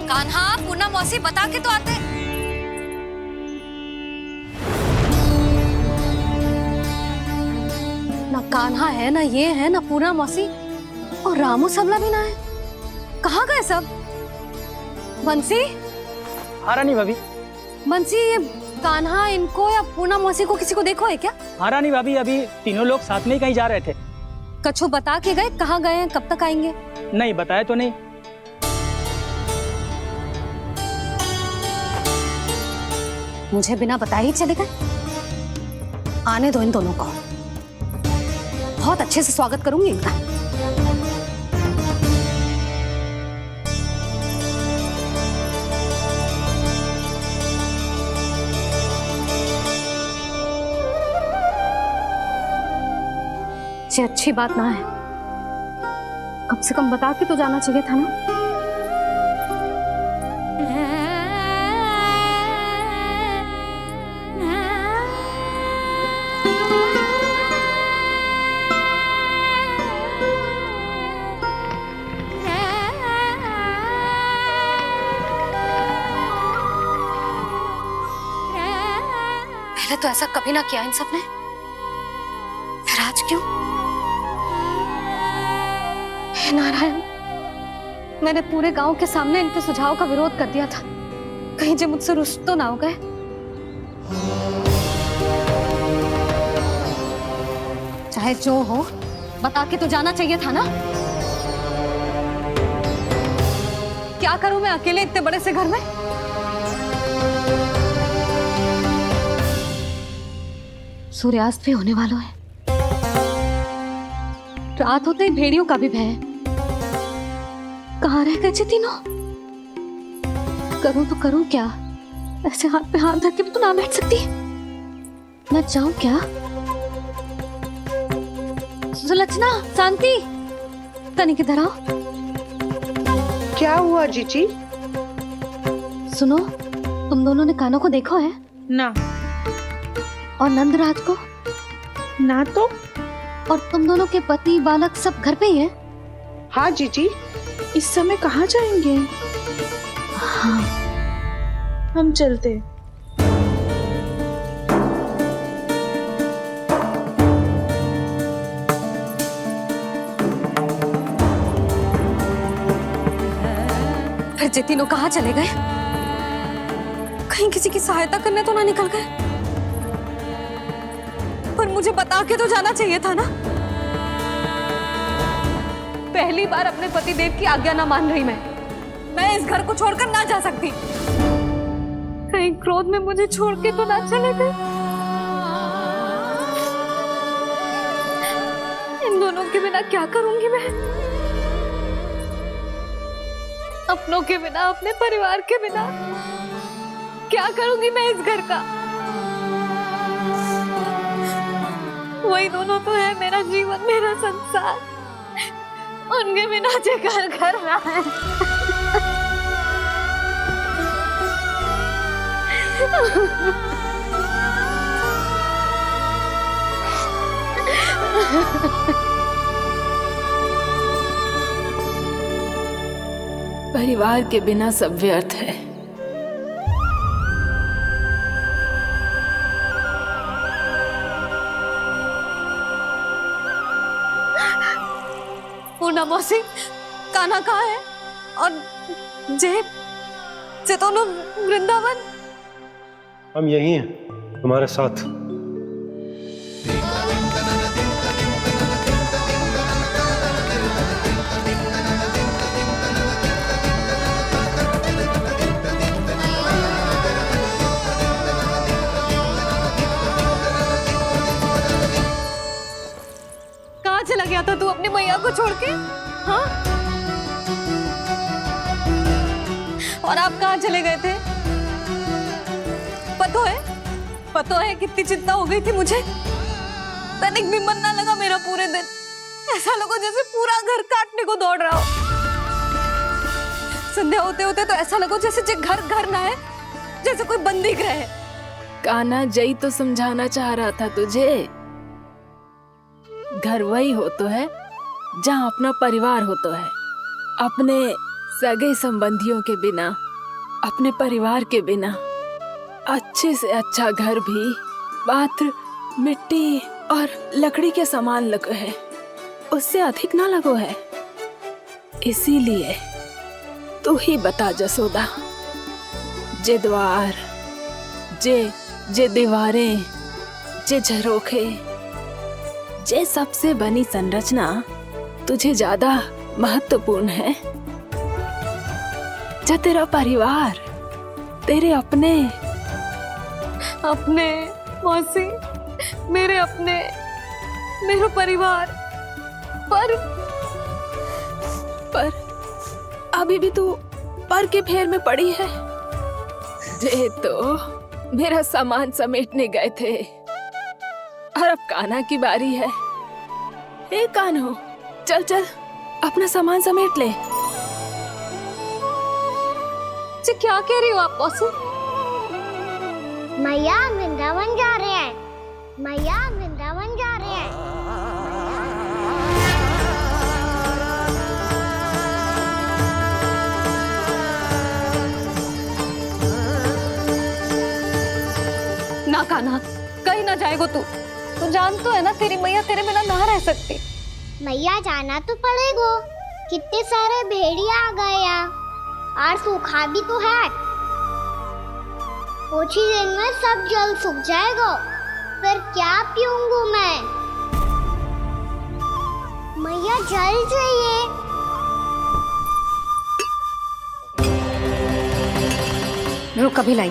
Speaker 4: कान्हा, पूर्णा मौसी बता के तो आते। ना कान्हा है, ना ये है, ना पूर्णा मौसी, और रामू सबला भी ना है। कहाँ गए सब? बंसी?
Speaker 7: हाँ रानी भाभी।
Speaker 4: बंसी, ये कान्हा इनको या पूर्णा मौसी को किसी को देखो है क्या?
Speaker 7: हाँ रानी भाभी, अभी तीनों लोग साथ में ही कहीं जा रहे थे।
Speaker 4: कछु बता के गए कहाँ गए हैं, कब तक आएंगे?
Speaker 7: नहीं बताया तो नहीं।
Speaker 4: मुझे बिना बताए ही चले गए? आने दो इन दोनों को, बहुत अच्छे से स्वागत करूंगी इनका। ये अच्छी बात ना है, कम से कम बता के तो जाना चाहिए था ना। पहले तो ऐसा कभी ना किया इन सब ने, फिर आज क्यों? हे नारायण, मैंने पूरे गांव के सामने इनके सुझाव का विरोध कर दिया था, कहीं जो मुझसे रुष्ट तो ना हो गए। चाहे जो हो, बता के तो जाना चाहिए था ना। क्या करूं मैं अकेले इतने बड़े से घर में? सूर्यास्त भी होने वाला है। रात होते ही भेड़ियों का भी भय है। कहाँ रह गए तीनों? करूं तो करूं क्या? ऐसे हाथ पे हाथ धर के भी तो ना बैठ सकती। मैं जाऊं क्या? सुलक्षणा, शांति, तनिक इधर आओ।
Speaker 6: क्या हुआ जीजी?
Speaker 4: सुनो, तुम दोनों ने कानों को देखो है?
Speaker 5: ना।
Speaker 4: और नंदराज को?
Speaker 6: ना तो।
Speaker 4: और तुम दोनों के पति बालक सब घर पे ही है?
Speaker 6: हाँ जीजी, इस समय कहाँ जाएंगे?
Speaker 4: हाँ,
Speaker 5: हम चलते।
Speaker 4: फिर ये तीनों कहाँ चले गए? कहीं किसी की सहायता करने तो ना निकल गए? पर मुझे बता के तो जाना चाहिए था ना। पहली बार अपने पतिदेव की आज्ञा ना मान रही मैं इस घर को छोड़कर ना जा सकती। कहीं क्रोध में मुझे छोड़ के तो ना चले गए। इन दोनों के बिना क्या करूंगी मैं? अपनों के बिना, अपने परिवार के बिना क्या करूंगी मैं इस घर का? वही दोनों तो है मेरा जीवन, मेरा संसार। उनके बिना जे घर घर रहा है।
Speaker 2: परिवार के बिना सब व्यर्थ है।
Speaker 4: पूना मौसी, कान्हा कहाँ है? और जे दोनों वृंदावन?
Speaker 8: हम यही हैं, तुम्हारे साथ।
Speaker 4: कहाँ चला गया था तू अपनी मैया को छोड़ के? हाँ? और आप कहाँ चले गए थे? पतो है कितनी चिंता हो गई थी मुझे। तनिक भी मन ना लगा मेरा पूरे दिन। ऐसा लगा जैसे पूरा घर काटने को दौड़ रहा हो। संध्या होते होते तो ऐसा लगा जैसे घर घर ना है, जैसे कोई बंदी गृह है।
Speaker 2: कान्हा, जय तो समझाना चाह रहा था तुझे। घर वही हो तो है जहाँ अपना परिवार हो तो है। अपने सगे संबंधियों के बिना, अपने परिवार के बिना अच्छे से अच्छा घर भी मात्र मिट्टी और लकड़ी के समान लगो है, उससे अधिक ना लगो है। इसीलिए तू ही बता जसोदा, जे द्वार, जे दीवारें, जे झरोखे, जे सबसे बनी संरचना तुझे ज्यादा महत्वपूर्ण है? जा तेरा परिवार, तेरे अपने
Speaker 4: मौसी, मेरा परिवार। पर
Speaker 2: अभी भी तू पर के फेर में पड़ी है। जे तो मेरा सामान समेटने गए थे और अब कान्हा की बारी है। ए कान्हो, चल चल अपना सामान समेट ले।
Speaker 4: क्या कह रही हो आप मौसी?
Speaker 1: मैया वृंदावन जा रहे हैं। मैया वृंदावन जा रहे हैं।
Speaker 4: ना कान्हा, कहीं ना जाएगो तू जान तो है ना तेरी मैया तेरे बिना ना रह सकती।
Speaker 1: मैया जाना तो पड़ेगा। कितने सारे भेड़िया आ गए यहाँ, और सूखा भी तो है। कुछ ही दिन में सब जल सूख जाएगा, फिर क्या पीऊंगा मैं? मैया जल चाहिए।
Speaker 4: रुक अभी लाई।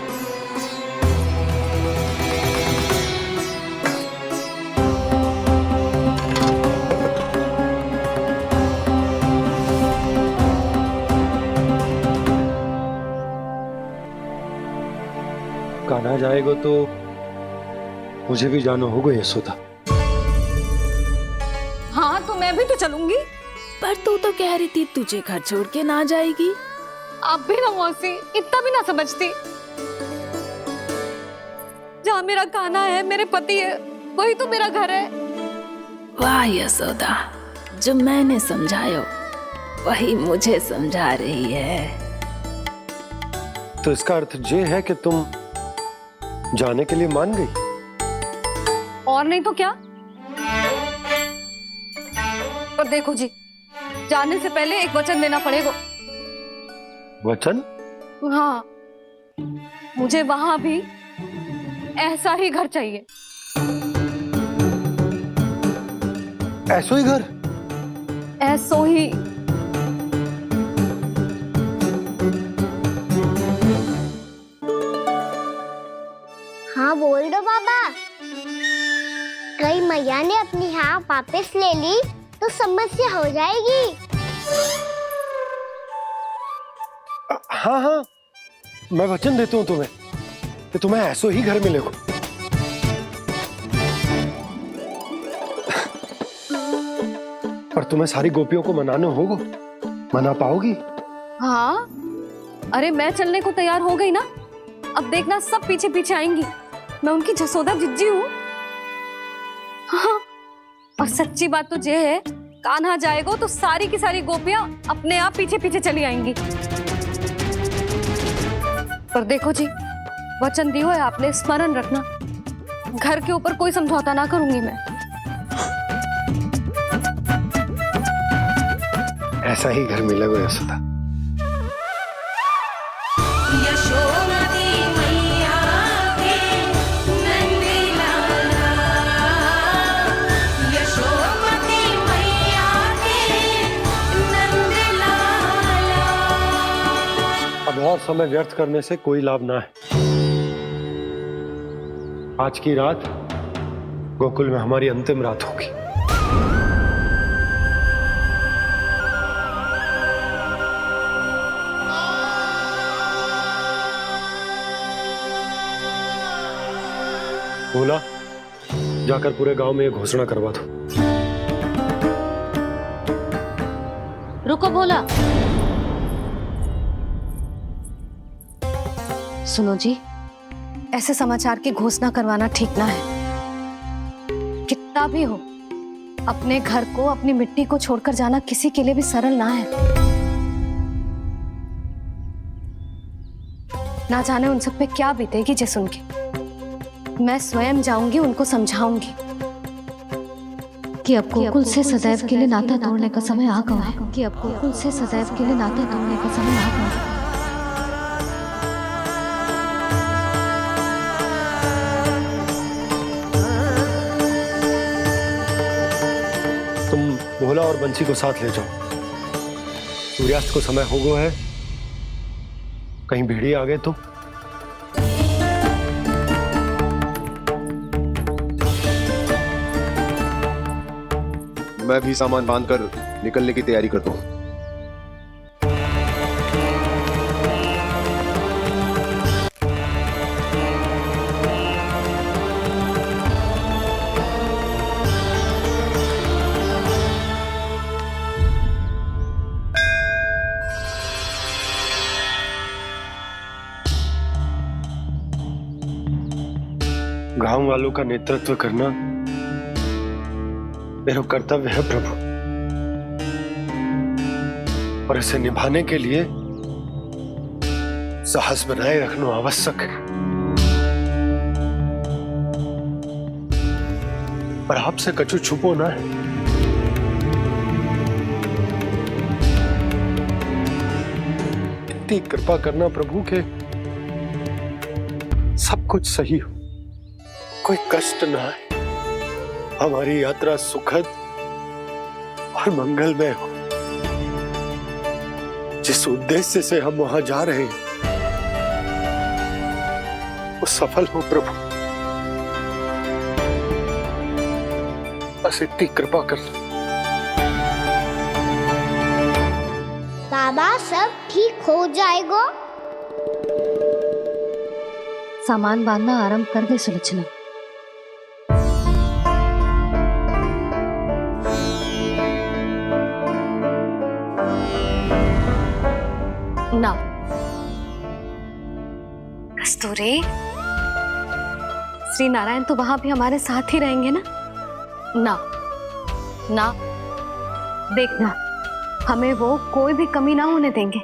Speaker 8: कान्हा जाएगा तो मुझे भी जाना होगा यशोदा।
Speaker 11: हाँ तो मैं भी तो चलूंगी।
Speaker 2: पर तू तो कह रही थी तुझे घर छोड़ के ना जाएगी।
Speaker 11: आप भी ना मौसी, इतना भी ना समझती। जहाँ मेरा कान्हा है, मेरे पति है, वही तो मेरा घर है।
Speaker 2: वाह यशोदा, जो मैंने समझायो वही मुझे समझा रही है।
Speaker 8: तो इसका अर्थ ये है कि तुम जाने के लिए मान गई?
Speaker 11: और नहीं तो क्या। पर देखो जी, जाने से पहले एक वचन देना पड़ेगा।
Speaker 8: वचन?
Speaker 11: हाँ, मुझे वहां भी ऐसा ही घर चाहिए।
Speaker 8: ऐसो ही घर?
Speaker 11: ऐसो ही।
Speaker 1: हाँ बोल दो बाबा। कहीं मैया ने अपनी हाँ वापस ले ली तो समस्या हो जाएगी।
Speaker 8: हाँ हाँ, मैं वचन देता हूँ तुम्हें कि तुम्हें ऐसो ही घर मिलेगा। पर तुम्हें सारी गोपियों को मनाना होगा। मना पाओगी?
Speaker 11: हाँ, अरे मैं चलने को तैयार हो गई ना। अब देखना सब पीछे पीछे आएंगी। मैं उनकी जसोदा जिज्जी हूँ। हाँ, और सच्ची बात तो ये है, कान्हा जाएगा तो सारी की सारी गोपियां अपने आप पीछे पीछे चली आएंगी। पर देखो जी, वचन दियो है आपने, स्मरण रखना। घर के ऊपर कोई समझौता ना करूंगी मैं।
Speaker 8: ऐसा ही घर मिलेगा यशोदा।
Speaker 13: यशोमती मैया के नंदी लाला, यशोमती मैया के नंदी लाला।
Speaker 8: अब और समय व्यर्थ करने से कोई लाभ ना है। आज की रात गोकुल में हमारी अंतिम रात होगी। बोला, जाकर पूरे गांव में ये घोषणा करवा दो।
Speaker 4: रुको भोला। सुनो जी, ऐसे समाचार की घोषणा करवाना ठीक ना है। कितना भी हो, अपने घर को, अपनी मिट्टी को छोड़कर जाना किसी के लिए भी सरल ना है। ना जाने उन सब पे क्या बीतेगी जे सुन के। मैं स्वयं जाऊंगी, उनको समझाऊंगी कि अब गोकुल से सदैव के लिए नाता तोड़ने का समय आ गया है। कि अब गोकुल से सदैव के लिए नाता तोड़ने का समय आ गया है।
Speaker 8: तुम भोला और बंसी को साथ ले जाओ। सूर्यास्त को समय हो गया है, कहीं भेड़िए आ गए तो।
Speaker 9: मैं भी सामान बांधकर निकलने की तैयारी करता हूँ।
Speaker 8: गांव वालों का नेतृत्व करना मेरा कर्तव्य है प्रभु, और इसे निभाने के लिए साहस बनाए रखना आवश्यक है। पर आपसे कछु छुपो ना है। इतनी कृपा करना प्रभु के सब कुछ सही हो, कोई कष्ट ना है, हमारी यात्रा सुखद और मंगलमय हो। जिस उद्देश्य से हम वहां जा रहे हैं
Speaker 16: वो सफल हो प्रभु, बस इतनी कृपा कर।
Speaker 1: बाबा सब ठीक हो जाएगा।
Speaker 4: सामान बांधना आरंभ कर दे सुलोचना। ना कस्तूरी, श्री नारायण तो वहां भी हमारे साथ ही रहेंगे ना? ना ना, देखना हमें वो कोई भी कमी ना होने देंगे।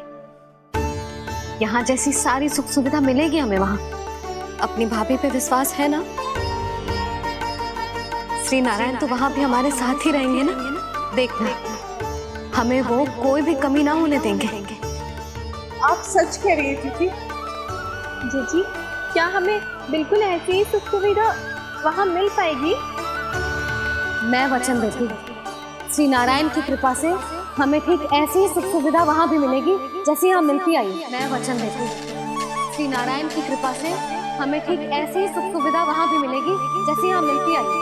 Speaker 4: यहाँ जैसी सारी सुख सुविधा मिलेगी हमें वहां। अपनी भाभी पे विश्वास है ना? श्री नारायण तो वहां भी हमारे साथ ही रहेंगे ना? देखना हमें वो कोई भी कमी ना होने देंगे।
Speaker 17: आप सच कह रही है दीदी। जीजी, क्या हमें बिल्कुल ऐसी ही सुख सुविधा वहाँ मिल पाएगी?
Speaker 4: मैं वचन देती हूँ, श्री नारायण की कृपा से हमें ठीक ऐसी ही सुख सुविधा वहाँ भी मिलेगी जैसी यहाँ मिलती आई। मैं वचन देती हूँ, श्री नारायण की कृपा से हमें ठीक ऐसी ही सुख सुविधा वहाँ भी मिलेगी जैसी यहाँ मिलती आई।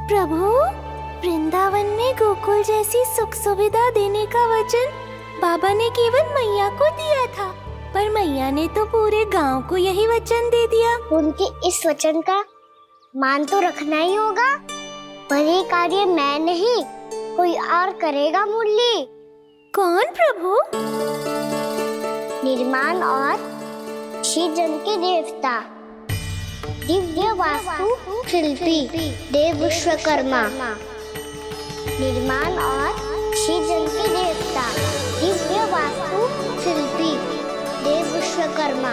Speaker 1: प्रभु, वृंदावन में गोकुल जैसी सुख सुविधा देने का वचन बाबा ने केवल मैया को दिया था, पर मैया ने तो पूरे गांव को यही वचन दे दिया। उनके इस वचन का मान तो रखना ही होगा, पर ये कार्य मैं नहीं कोई और करेगा। मुरली कौन प्रभु? निर्माण और सृजन के देवता, दिव्य वास्तु शिल्पी देव विश्वकर्मा। निर्माण और सृजन के देवता, दिव्य वास्तु शिल्पी देव विश्वकर्मा।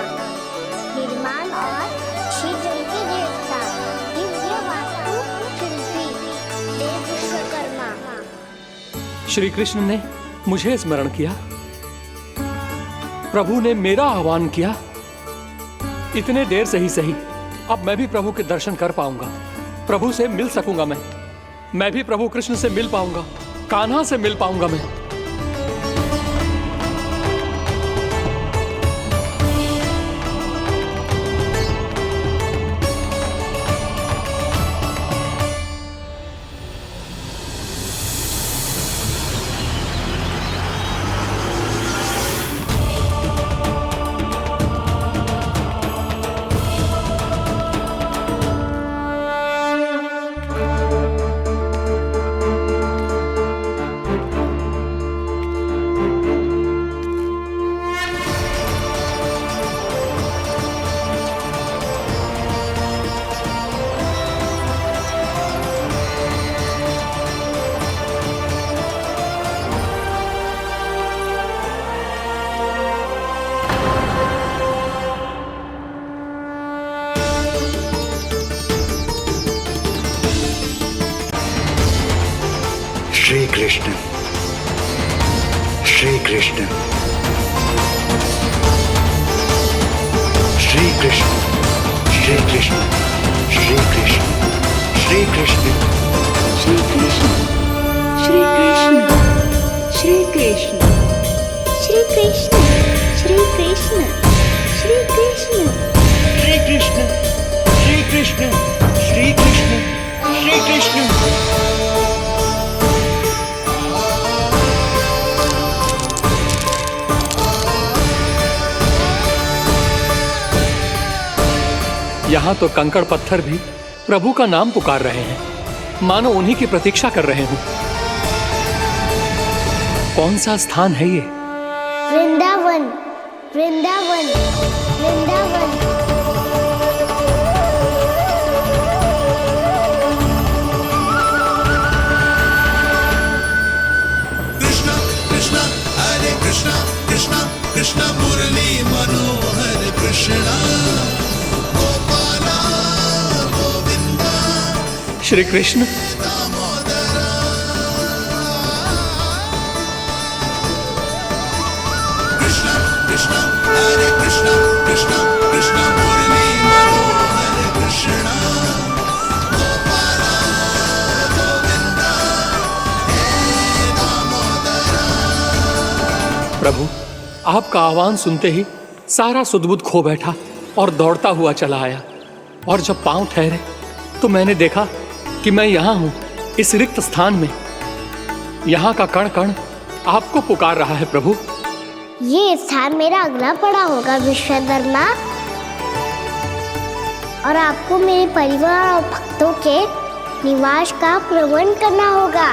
Speaker 1: निर्माण और सृजन के देवता, दिव्य वास्तु शिल्पी देव विश्वकर्मा।
Speaker 15: श्री कृष्ण ने मुझे स्मरण किया, प्रभु ने मेरा आह्वान किया। इतने देर से ही सही, अब मैं भी प्रभु के दर्शन कर पाऊंगा, प्रभु से मिल सकूंगा। मैं भी प्रभु कृष्ण से मिल पाऊंगा, कान्हा से मिल पाऊंगा मैं।
Speaker 12: श्री कृष्ण, श्री कृष्ण, श्री कृष्ण, श्री कृष्ण, श्री कृष्ण, श्री कृष्ण,
Speaker 2: श्री कृष्ण, श्री कृष्ण, श्री कृष्ण,
Speaker 1: श्री कृष्ण, श्री कृष्ण, श्री कृष्ण,
Speaker 12: श्री कृष्ण, श्री कृष्ण, श्री कृष्ण, श्री कृष्ण।
Speaker 15: यहाँ तो कंकड़ पत्थर भी प्रभु का नाम पुकार रहे हैं, मानो उन्हीं की प्रतीक्षा कर रहे हों। कौन सा स्थान है ये?
Speaker 1: वृंदावन, वृंदावन, वृंदावन।
Speaker 13: कृष्णा कृष्णा हरे कृष्णा, कृष्णा कृष्णा मुरली मनोहर कृष्णा, गोपाला गोविंदा।
Speaker 15: श्री कृष्ण,
Speaker 13: कृष्णा कृष्णा हरे कृष्णा, कृष्णा कृष्णा मुरली मनोहर कृष्णा, गोपाला
Speaker 15: प्रभु। आपका आह्वान सुनते ही सारा सुध-बुध खो बैठा और दौड़ता हुआ चला आया। और जब पांव ठहरे तो मैंने देखा कि मैं यहाँ हूँ, इस रिक्त स्थान में। यहाँ का कण कण आपको पुकार रहा है प्रभु।
Speaker 1: ये स्थान मेरा अगला पड़ा होगा विश्वधरनाथ, और आपको मेरे परिवार और भक्तों के निवास का प्रबंध करना होगा।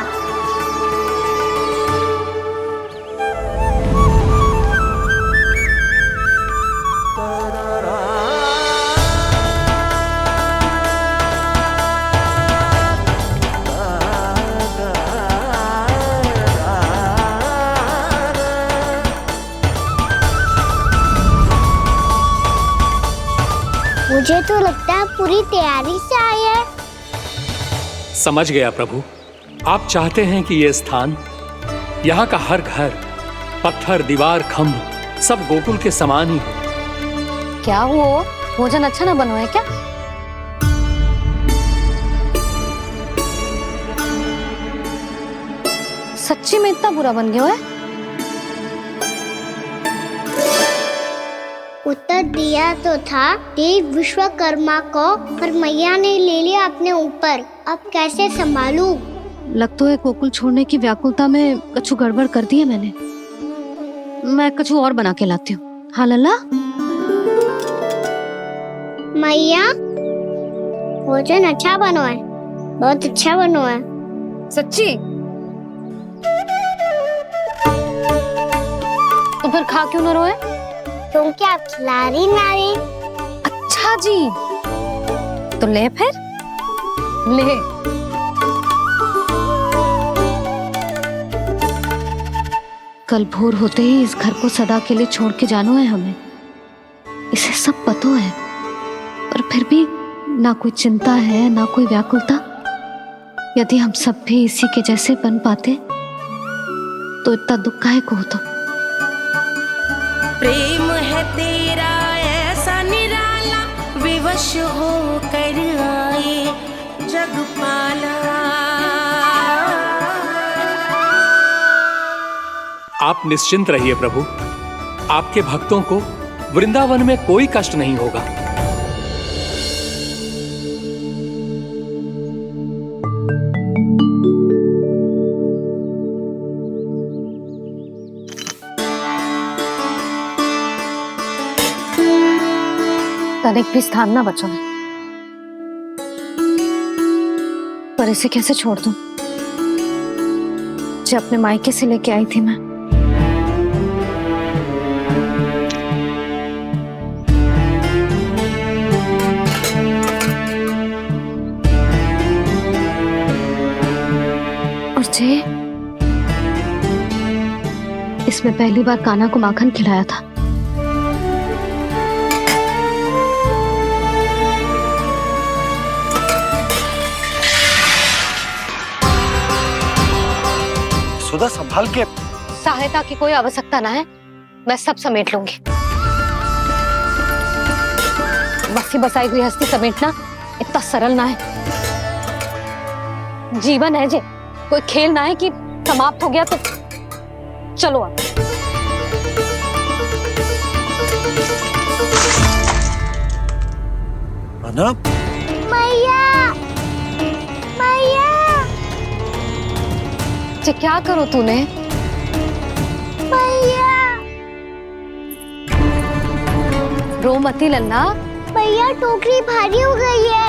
Speaker 1: मुझे तो लगता है पूरी तैयारी से आए हैं।
Speaker 15: समझ गया प्रभु। आप चाहते हैं कि ये स्थान, यहाँ का हर घर, पत्थर, दीवार, खम्भ सब गोकुल के समान ही हो।
Speaker 4: क्या वो भोजन अच्छा ना बनो है क्या? सच्ची में इतना बुरा बन गया है?
Speaker 1: उत्तर दिया तो था देव विश्वकर्मा को, पर मैया ने ले लिया अपने ऊपर। अब कैसे संभालूं?
Speaker 4: लग तो है गोकुल छोड़ने की व्याकुलता में कछु गड़बड़ कर दी है मैंने। मैं कछु और बना के लाती हूँ। हाँ लल्ला?
Speaker 1: मैया, भोजन अच्छा बनो है, बहुत अच्छा बनो है।
Speaker 4: सच्ची? तो फिर खा क्यों न रोए?
Speaker 1: तुम क्या खिलाड़ी नारी?
Speaker 4: अच्छा जी, तो ले फिर ले। कल भोर होते ही इस घर को सदा के लिए छोड़ के जाना है हमें। इसे सब पता है, पर फिर भी ना कोई चिंता है ना कोई व्याकुलता। यदि हम सब भी इसी के जैसे बन पाते तो इतना दुख काहे को होता।
Speaker 19: प्रेम है तेरा ऐसा निराला, विवश हो कर आए जगपाला।
Speaker 15: आप निश्चिंत रहिए प्रभु, आपके भक्तों को वृंदावन में कोई कष्ट नहीं होगा।
Speaker 4: तनिक भी स्थान ना बचो है, पर इसे कैसे छोड़ दूं? जब अपने मायके से लेके आई थी मैं। और जे इसमें पहली बार कान्हा को माखन खिलाया था।
Speaker 10: सुधा संभाल के।
Speaker 4: सहायता की कोई आवश्यकता ना है, मैं सब समेट लूंगी। बसी बसाई गृहस्थी समेटना इतना सरल ना है। जीवन है जे, कोई खेल ना है कि समाप्त हो गया तो चलो अब।
Speaker 10: अना?
Speaker 1: मैया, मैया।
Speaker 4: क्या करो तूने?
Speaker 1: मैया।
Speaker 4: रो मती लल्ला।
Speaker 1: भैया टोकरी भारी हो गई है।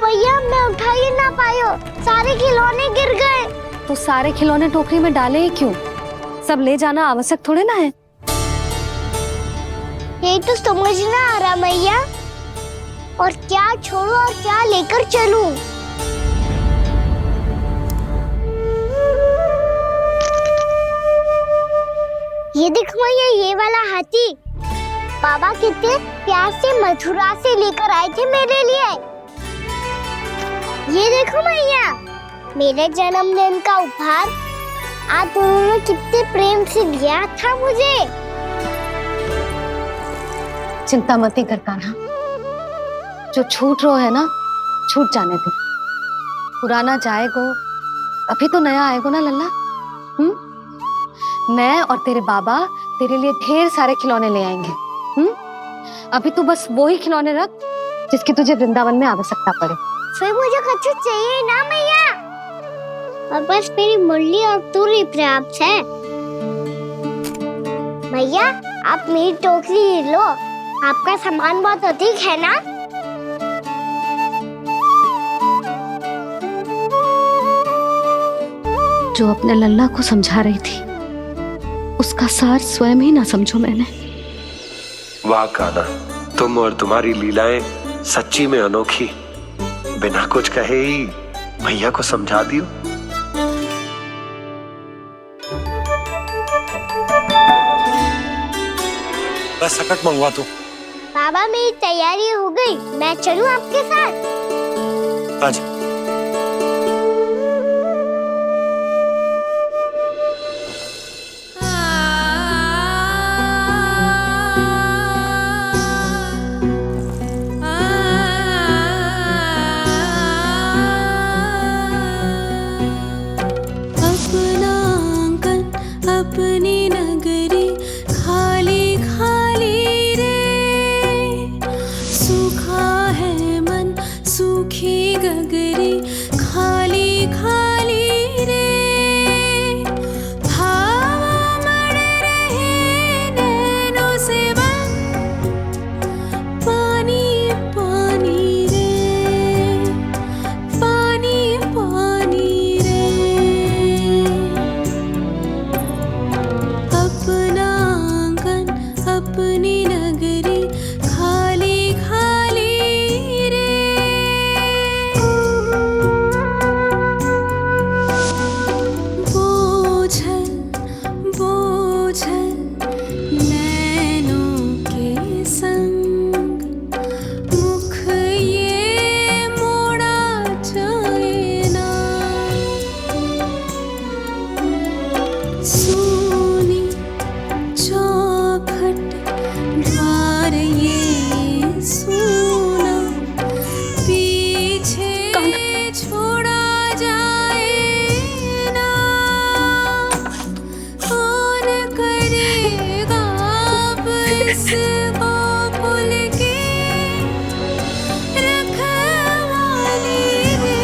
Speaker 1: भैया मैं उठा ही ना पायो, सारे खिलौने गिर गए।
Speaker 4: तो सारे खिलौने टोकरी में डाले ही क्यों? सब ले जाना आवश्यक थोड़े ना है।
Speaker 1: यही तो समझ ना आ रहा मैया, और क्या छोड़ो और क्या लेकर चलूं? ये देख मैया, ये वाला हाथी बाबा कितने प्यार से मथुरा से लेकर आए थे मेरे लिए। ये देखो मैया, मेरे जन्मदिन का उपहार आप उन्होंने कितने प्रेम से दिया था मुझे।
Speaker 4: चिंता मत कर कान्हा, जो छूट रो है ना छूट जाने दे। पुराना जाएगो, अभी तो नया आएगो ना लल्ला। मैं और तेरे बाबा तेरे लिए ढेर सारे खिलौने ले आएंगे। अभी तू बस वो ही खिलौने रख जिसकी तुझे वृंदावन में आवश्यकता पड़े।
Speaker 1: फिर मुझे कच्चू चाहिए ना मैया, और बस मेरी मुरली और तुरी पर्याप्त है। भैया आप मेरी टोकरी ले लो, आपका सामान बहुत अधिक है ना।
Speaker 4: जो अपने लल्ला को समझा रही थी उसका सार स्वयं ही ना समझो मैंने।
Speaker 20: वाह कान्हा, तुम और तुम्हारी लीलाएं सच्ची में अनोखी। बिना कुछ कहे ही भैया को समझा दियो।
Speaker 8: बस सकट मंगवा तू।
Speaker 1: बाबा मेरी तैयारी हो गई, मैं चलूं आपके साथ?
Speaker 8: आजा।
Speaker 19: अपना आंगन अपनी नगरी खाली खाली रे, सूखा है मन सूखी गगरी खाली खाली रे, भाव मर रहे नैनों से बन पानी पानी रे, पानी पानी रे। अपना आंगन अपनी नगरी खाली खाली रे। बोझल बोझल नैनों के संग मुख ये मोड़ा जाए ना, सोनी चौखट द्वार ये सोना पीछे छोड़ा जाए ना, कौन करेगा अब इस गोकुल की रखवाली रे।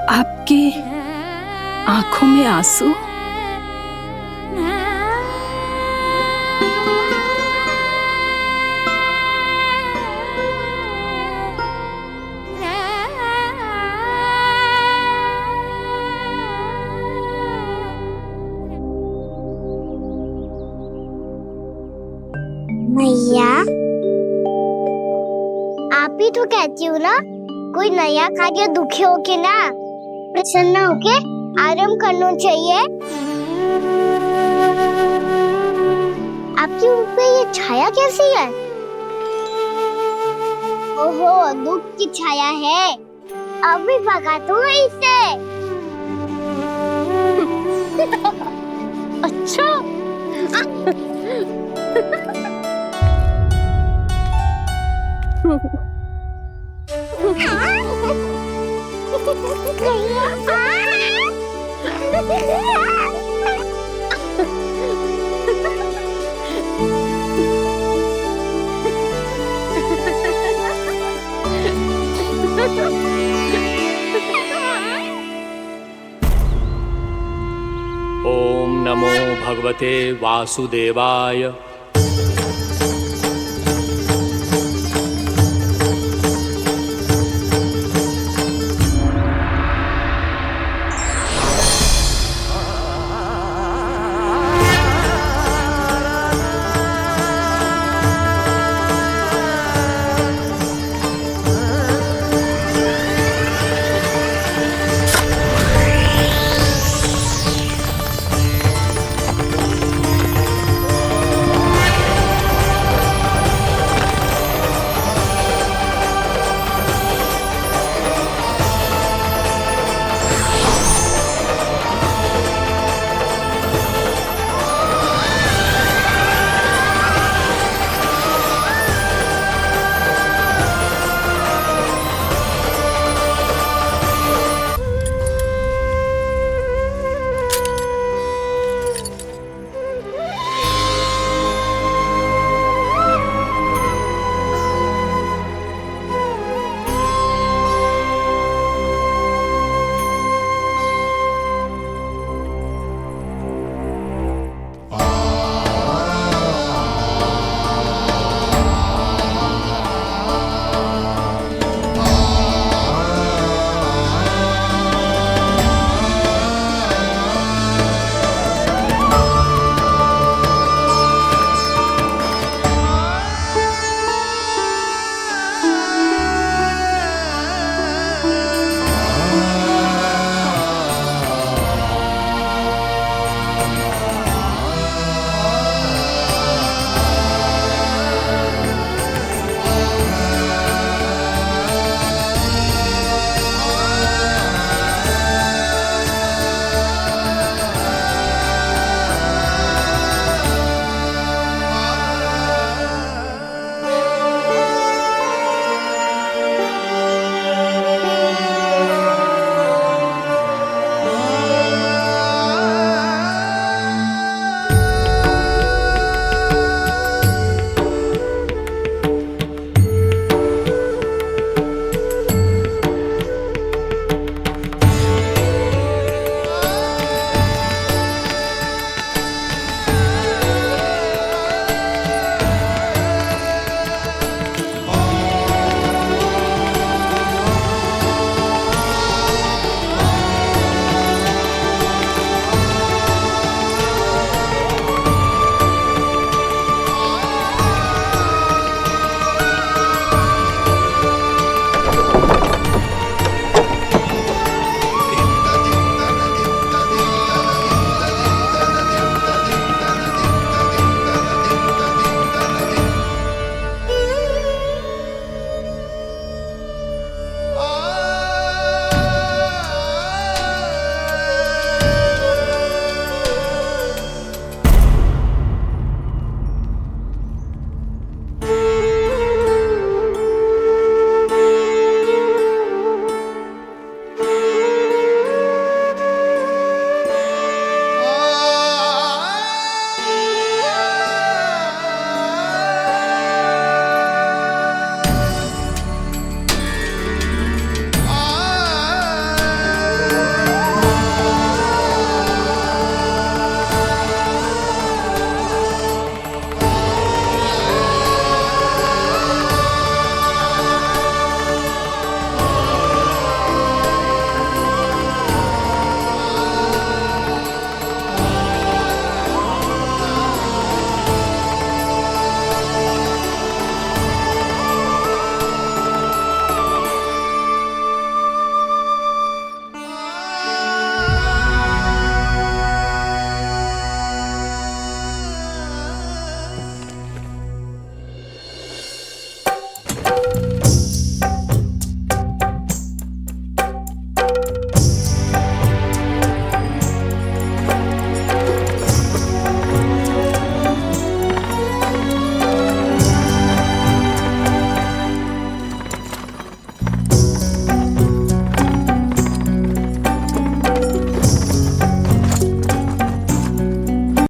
Speaker 2: आपकी आंखों में आंसू?
Speaker 1: तो कहती हूँ ना, कोई नया कार्य दुखी होके ना प्रसन्न होके आराम करना चाहिए। आपकी मुख पे ये छाया कैसी है? ओहो, दुख की छाया है। अभी भगा दूँ इसे।
Speaker 11: अच्छा।
Speaker 15: ओम नमो भगवते वासुदेवाय।